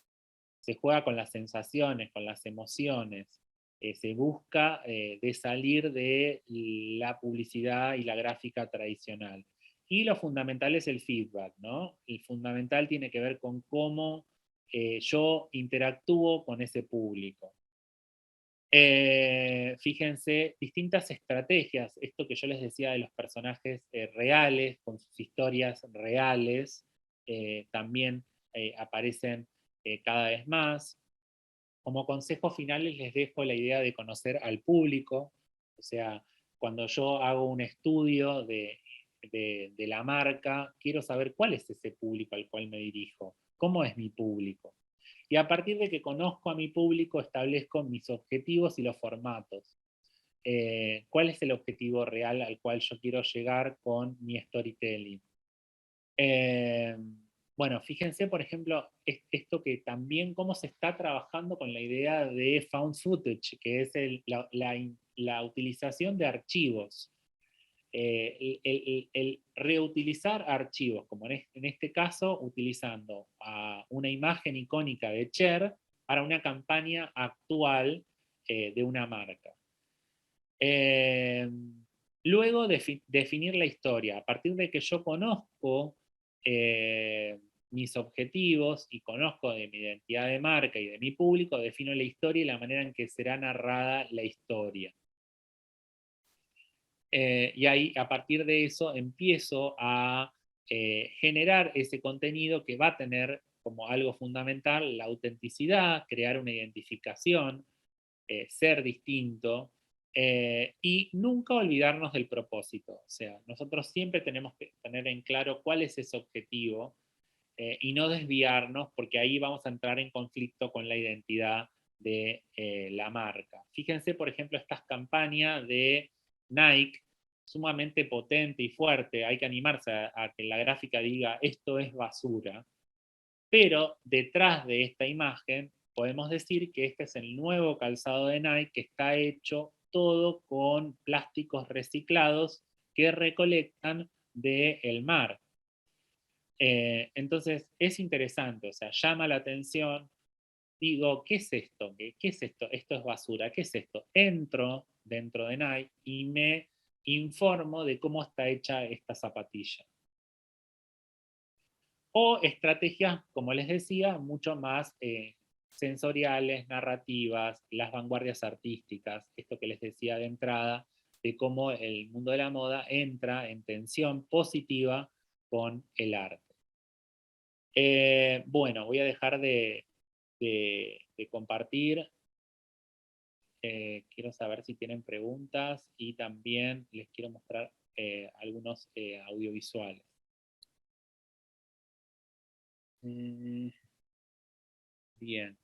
Se juega con las sensaciones, con las emociones. Se busca de salir de la publicidad y la gráfica tradicional. Y lo fundamental es el feedback, ¿no? El fundamental tiene que ver con cómo yo interactúo con ese público. Fíjense, distintas estrategias, esto que yo les decía de los personajes reales, con sus historias reales, también aparecen cada vez más. Como consejos finales les dejo la idea de conocer al público, o sea, cuando yo hago un estudio de la marca, quiero saber cuál es ese público al cual me dirijo, cómo es mi público. Y a partir de que conozco a mi público, establezco mis objetivos y los formatos. ¿Cuál es el objetivo real al cual yo quiero llegar con mi storytelling? Eh, bueno, fíjense, por ejemplo, esto que también cómo se está trabajando con la idea de found footage, que es la utilización de archivos. El reutilizar archivos, como en este caso, utilizando una imagen icónica de Cher para una campaña actual de una marca. Eh, Luego definir la historia. A partir de que yo conozco mis objetivos y conozco de mi identidad de marca y de mi público, defino la historia y la manera en que será narrada la historia. Y ahí, a partir de eso, empiezo a generar ese contenido que va a tener como algo fundamental la autenticidad, crear una identificación, ser distinto, y nunca olvidarnos del propósito. O sea, nosotros siempre tenemos que tener en claro cuál es ese objetivo y no desviarnos, porque ahí vamos a entrar en conflicto con la identidad de la marca. Fíjense, por ejemplo, estas campañas de Nike, sumamente potente y fuerte, hay que animarse a que la gráfica diga esto es basura. Pero detrás de esta imagen podemos decir que este es el nuevo calzado de Nike que está hecho todo con plásticos reciclados que recolectan del mar. Entonces es interesante, o sea, llama la atención. Digo, ¿qué es esto? ¿Qué es esto? Esto es basura. ¿Qué es esto? Entro dentro de Nike y me informo de cómo está hecha esta zapatilla. O estrategias, como les decía, mucho más sensoriales, narrativas, las vanguardias artísticas, esto que les decía de entrada, de cómo el mundo de la moda entra en tensión positiva con el arte. Bueno, voy a dejar de compartir. Quiero saber si tienen preguntas y también les quiero mostrar algunos audiovisuales. Bien.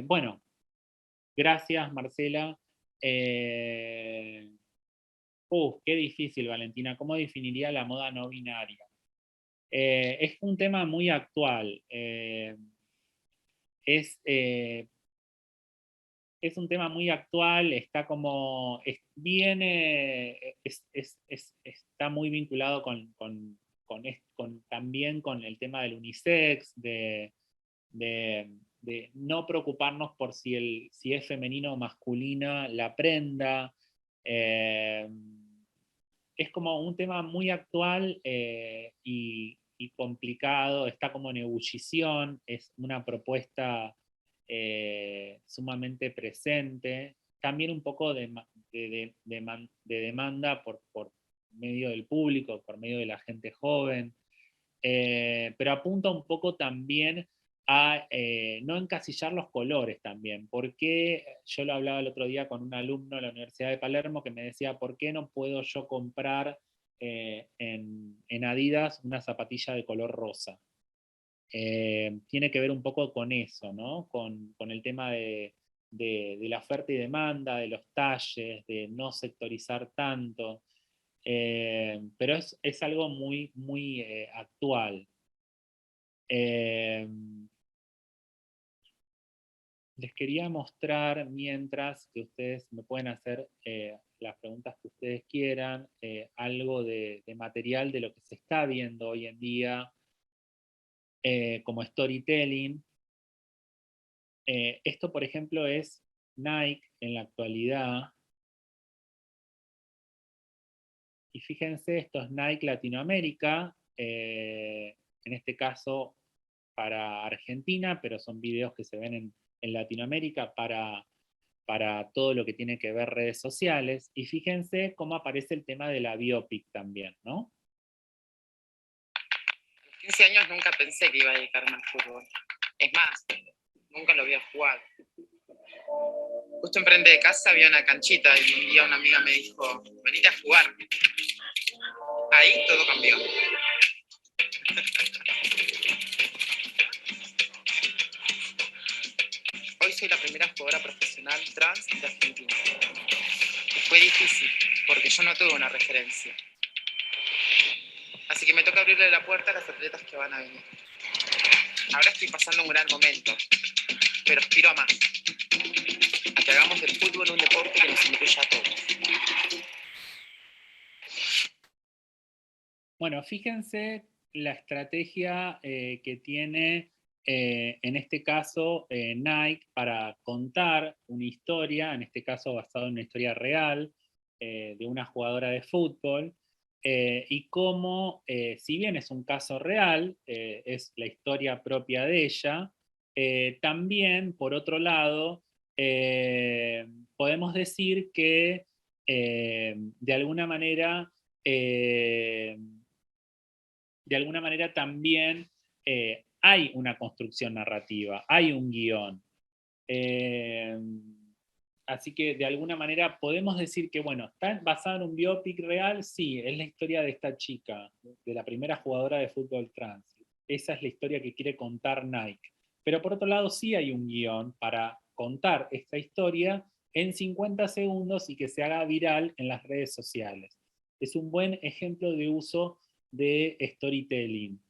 Bueno, gracias Marcela. Qué difícil, Valentina. ¿Cómo definiría la moda no binaria? Es un tema muy actual. Es, eh, es un tema muy actual, está como, está muy vinculado también con el tema del unisex, de, de no preocuparnos por si es femenino o masculina la prenda. Eh, es como un tema muy actual y complicado, está como en ebullición, es una propuesta sumamente presente, también un poco de demanda por medio del público, por medio de la gente joven, pero apunta un poco también a no encasillar los colores también, porque yo lo hablaba el otro día con un alumno de la Universidad de Palermo que me decía, ¿por qué no puedo yo comprar en Adidas una zapatilla de color rosa? Tiene que ver un poco con eso, ¿no? Con el tema de la oferta y demanda, de los talles, de no sectorizar tanto, pero es algo muy, muy actual. Eh, Les quería mostrar, mientras que ustedes me pueden hacer las preguntas que ustedes quieran, algo de material de lo que se está viendo hoy en día como storytelling. Esto, por ejemplo, es Nike en la actualidad. Y fíjense, esto es Nike Latinoamérica, en este caso para Argentina, pero son videos que se ven en Latinoamérica para todo lo que tiene que ver redes sociales. Y fíjense cómo aparece el tema de la biopic también, ¿no?
A los 15 años nunca pensé que iba a dedicarme al fútbol. Es más, nunca lo había jugado. Justo enfrente de casa había una canchita y un día una amiga me dijo, venite a jugar. Ahí todo cambió. Hoy soy la primera jugadora profesional trans de Argentina. Y fue difícil, porque yo no tuve una referencia. Así que me toca abrirle la puerta a las atletas que van a venir. Ahora estoy pasando un gran momento, pero aspiro a más. A que hagamos del fútbol un deporte que nos incluya a todos.
Bueno, fíjense la estrategia que tiene en este caso Nike para contar una historia, en este caso basado en una historia real de una jugadora de fútbol, y cómo, si bien es un caso real, es la historia propia de ella, también, por otro lado, podemos decir que de alguna manera eh, también hay una construcción narrativa, hay un guión. Eh, Así que de alguna manera podemos decir que, bueno, ¿está basado en un biopic real? Sí, es la historia de esta chica, de la primera jugadora de fútbol trans. Esa es la historia que quiere contar Nike. Pero por otro lado, sí hay un guión para contar esta historia en 50 segundos y que se haga viral en las redes sociales. es un buen ejemplo de uso de storytelling.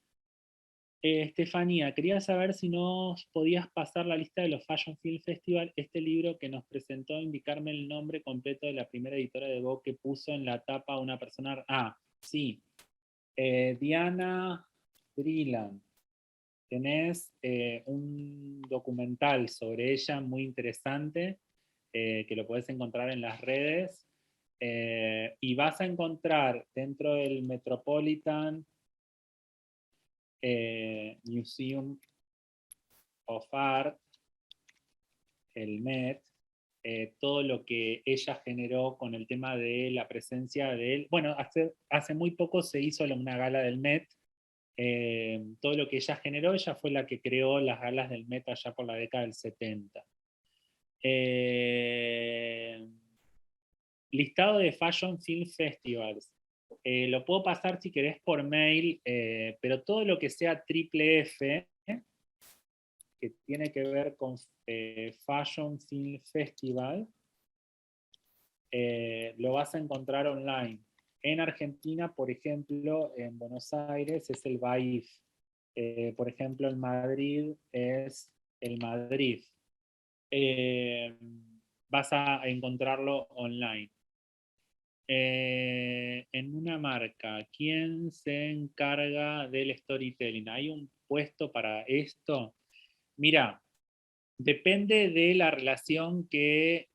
Estefanía, quería saber si nos podías pasar la lista de los Fashion Film Festival, este libro que nos presentó, indicarme el nombre completo de la primera editora de Vogue que puso en la tapa una persona... Ah, sí, Diana Vreeland. Tenés un documental sobre ella muy interesante, que lo podés encontrar en las redes, y vas a encontrar dentro del Metropolitan Museum of Art, el Met, todo lo que ella generó con el tema de la presencia de él. Bueno, hace muy poco se hizo una gala del Met. Todo lo que ella generó, ella fue la que creó las galas del Met allá por la década del 70. Listado de Fashion Film Festivals. Lo puedo pasar si querés por mail, pero todo lo que sea triple F, que tiene que ver con Fashion Film Festival, lo vas a encontrar online. En Argentina, por ejemplo, en Buenos Aires es el BAIF. Por ejemplo, en Madrid es el Madrid. Vas a encontrarlo online. En una marca, ¿quién se encarga del storytelling? ¿Hay un puesto para esto? Mira, depende de la relación que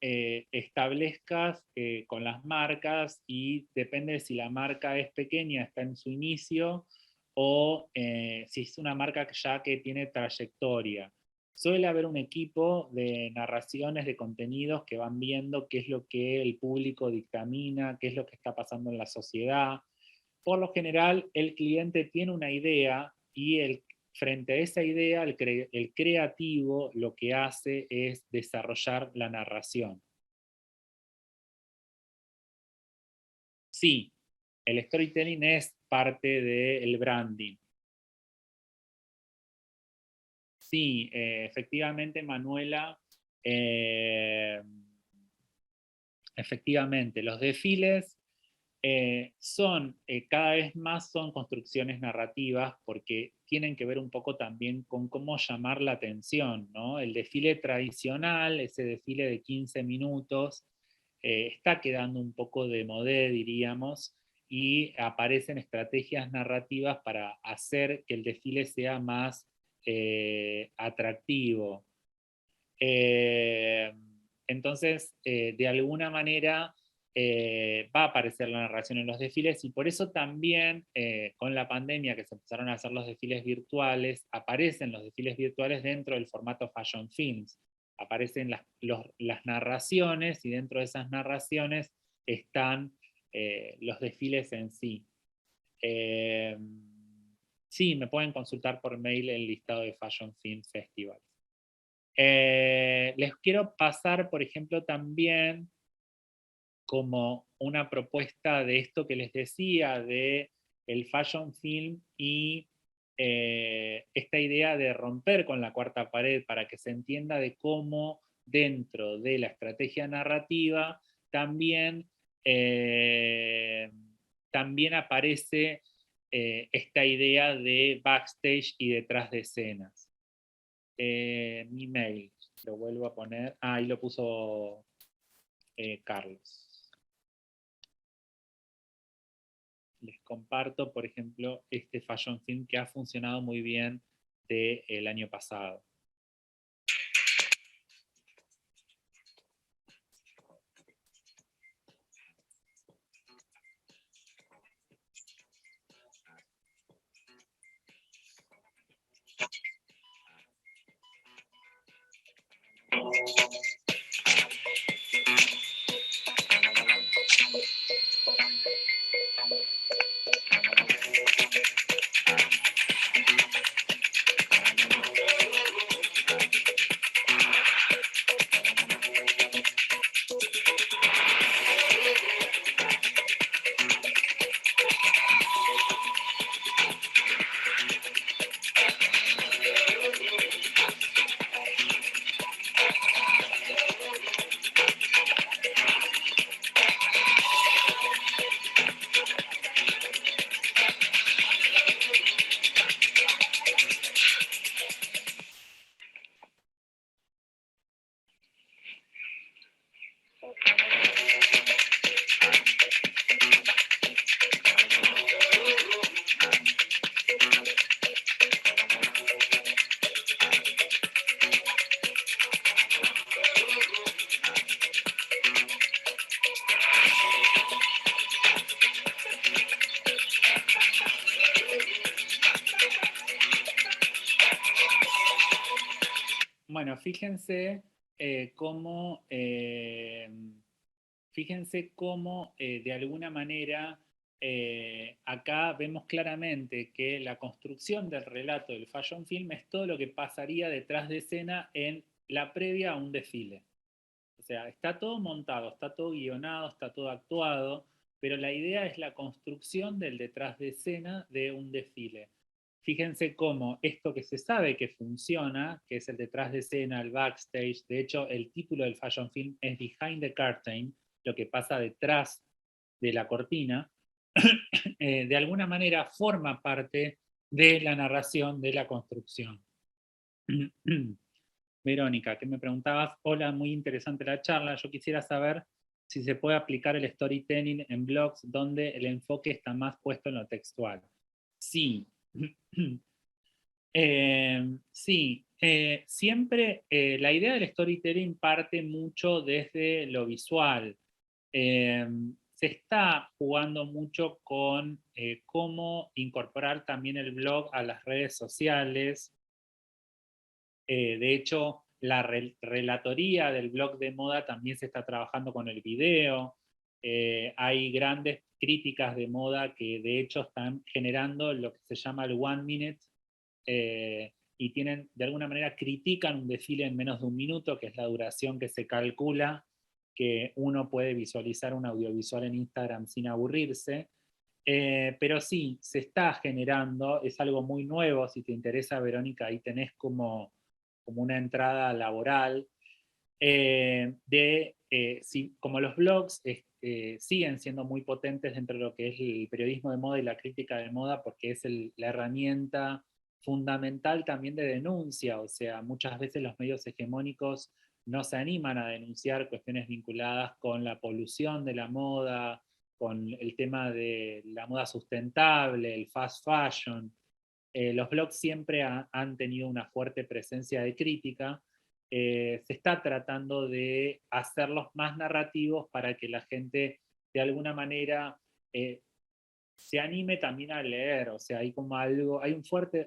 establezcas con las marcas y depende de si la marca es pequeña, está en su inicio, o si es una marca ya que tiene trayectoria. Suele haber un equipo de narraciones, de contenidos que van viendo qué es lo que el público dictamina, qué es lo que está pasando en la sociedad. Por lo general, el cliente tiene una idea y frente a esa idea, el creativo lo que hace es desarrollar la narración. Sí, el storytelling es parte del branding. Sí, efectivamente, Manuela, efectivamente, los desfiles cada vez más son construcciones narrativas porque tienen que ver un poco también con cómo llamar la atención, ¿no? El desfile tradicional, ese desfile de 15 minutos, está quedando un poco de modé, diríamos, y aparecen estrategias narrativas para hacer que el desfile sea más atractivo. Entonces, de alguna manera, va a aparecer la narración en los desfiles y por eso también con la pandemia que se empezaron a hacer los desfiles virtuales, aparecen los desfiles virtuales dentro del formato Fashion Films. Aparecen las narraciones y dentro de esas narraciones están los desfiles en sí. Sí, me pueden consultar por mail el listado de Fashion Film Festivals. Les quiero pasar, por ejemplo, también como una propuesta de esto que les decía, de el fashion film y esta idea de romper con la cuarta pared para que se entienda de cómo dentro de la estrategia narrativa también, también aparece esta idea de backstage y detrás de escenas. Mi mail, lo vuelvo a poner, ahí lo puso Carlos. Les comparto, por ejemplo, este Fashion Film que ha funcionado muy bien del año pasado. Bueno, fíjense cómo de alguna manera acá vemos claramente que la construcción del relato del fashion film es todo lo que pasaría detrás de escena en la previa a un desfile. O sea, está todo montado, está todo guionado, está todo actuado, pero la idea es la construcción del detrás de escena de un desfile. Fíjense cómo esto que se sabe que funciona, que es el detrás de escena, el backstage, de hecho el título del fashion film es Behind the Curtain, lo que pasa detrás de la cortina, de alguna manera forma parte de la narración de la construcción. Verónica, que me preguntabas, hola, muy interesante la charla, yo quisiera saber si se puede aplicar el storytelling en blogs donde el enfoque está más puesto en lo textual. Sí. Sí, siempre la idea del storytelling parte mucho desde lo visual. Se está jugando mucho con cómo incorporar también el blog a las redes sociales. De hecho, la relatoría del blog de moda también se está trabajando con el video. Hay grandes críticas de moda que de hecho están generando lo que se llama el one minute y tienen, de alguna manera, critican un desfile en menos de un minuto, que es la duración que se calcula que uno puede visualizar un audiovisual en Instagram sin aburrirse. Pero sí, se está generando, es algo muy nuevo, si te interesa, Verónica, ahí tenés como una entrada laboral, como los blogs siguen siendo muy potentes dentro de lo que es el periodismo de moda y la crítica de moda, porque es la herramienta fundamental también de denuncia, o sea, muchas veces los medios hegemónicos no se animan a denunciar cuestiones vinculadas con la polución de la moda, con el tema de la moda sustentable, el fast fashion. Los blogs siempre han tenido una fuerte presencia de crítica. Se está tratando de hacerlos más narrativos para que la gente de alguna manera se anime también a leer. O sea, hay como algo, hay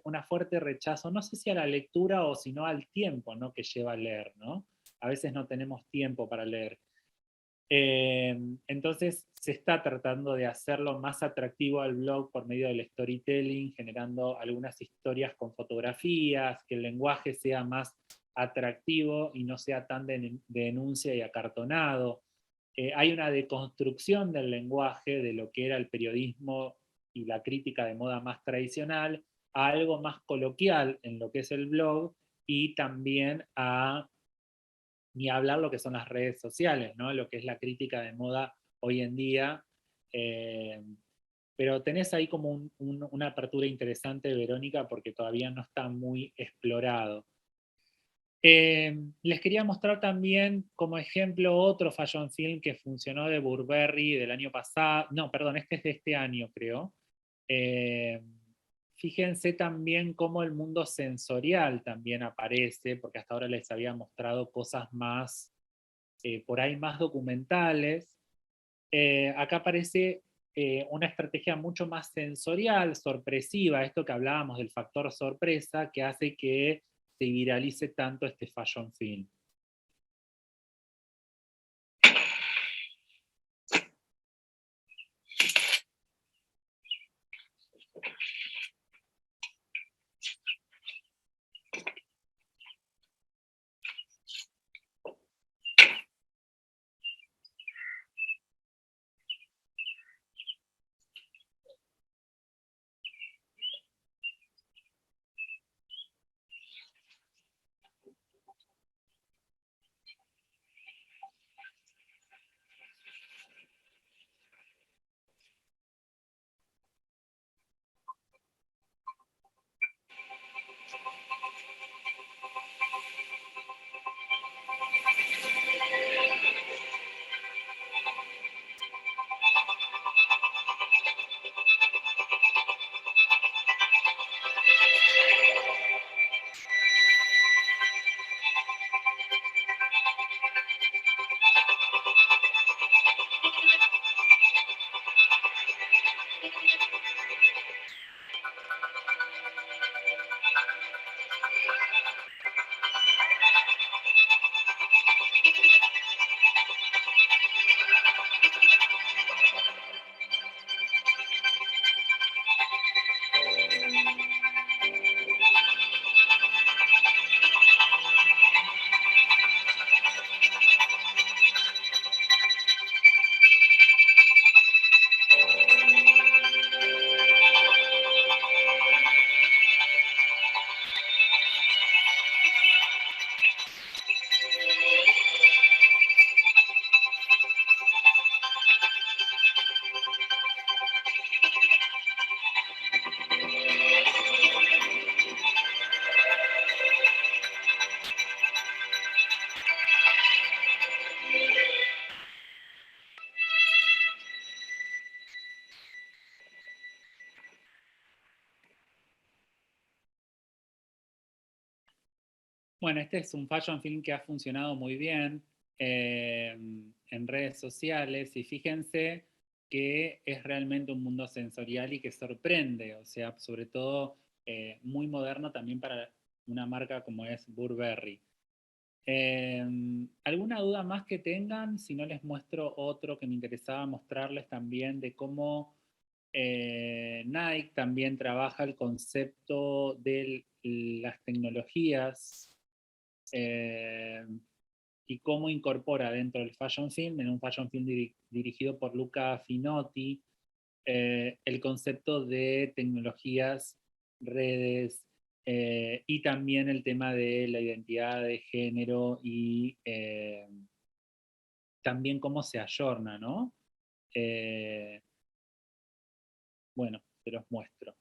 una fuerte rechazo, no sé si a la lectura o sino al tiempo, ¿no?, que lleva a leer, ¿no? A veces no tenemos tiempo para leer. Entonces se está tratando de hacerlo más atractivo al blog por medio del storytelling, generando algunas historias con fotografías, que el lenguaje sea más atractivo y no sea tan de denuncia y acartonado. Hay una deconstrucción del lenguaje de lo que era el periodismo y la crítica de moda más tradicional a algo más coloquial en lo que es el blog y también a ni hablar lo que son las redes sociales, ¿no? Lo que es la crítica de moda hoy en día. Eh, pero tenés ahí como una apertura interesante, Verónica, porque todavía no está muy explorado. Les quería mostrar también como ejemplo otro fashion film que funcionó de Burberry del año pasado, no, perdón, este es de este año, creo. Fíjense también cómo el mundo sensorial también aparece, porque hasta ahora les había mostrado cosas más, por ahí más documentales. Acá aparece una estrategia mucho más sensorial, sorpresiva, esto que hablábamos del factor sorpresa, que hace que se viralice tanto este fashion film. Bueno, este es un fashion film que ha funcionado muy bien en redes sociales y fíjense que es realmente un mundo sensorial y que sorprende, o sea, sobre todo muy moderno también para una marca como es Burberry. ¿Alguna duda más que tengan? Si no, les muestro otro que me interesaba mostrarles también de cómo Nike también trabaja el concepto de las tecnologías eh, y cómo incorpora dentro del fashion film, en un fashion film dirigido por Luca Finotti, el concepto de tecnologías, redes, y también el tema de la identidad de género y también cómo se ayorna, ¿no? Eh, bueno, se los muestro.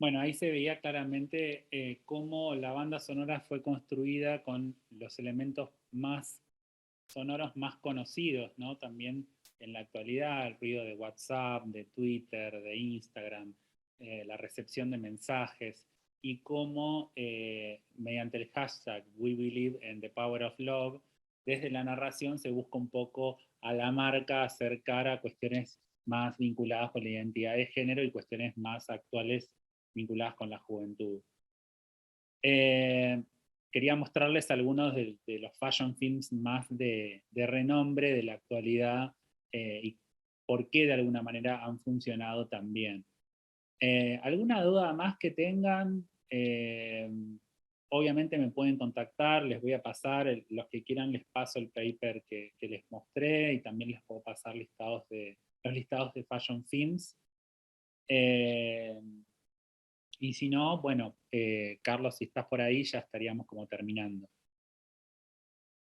Bueno, ahí se veía claramente cómo la banda sonora fue construida con los elementos más sonoros más conocidos, ¿no? También en la actualidad, el ruido de WhatsApp, de Twitter, de Instagram, la recepción de mensajes y cómo mediante el hashtag We Believe in the Power of Love, desde la narración se busca un poco a la marca acercar a cuestiones más vinculadas con la identidad de género y cuestiones más actuales vinculadas con la juventud. Quería mostrarles algunos de los fashion films más de renombre de la actualidad y por qué de alguna manera han funcionado tan bien. ¿Alguna duda más que tengan? Obviamente me pueden contactar, les voy a pasar, los que quieran les paso el paper que les mostré y también les puedo pasar los listados de fashion films. Y si no, bueno, Carlos, si estás por ahí, ya estaríamos como terminando.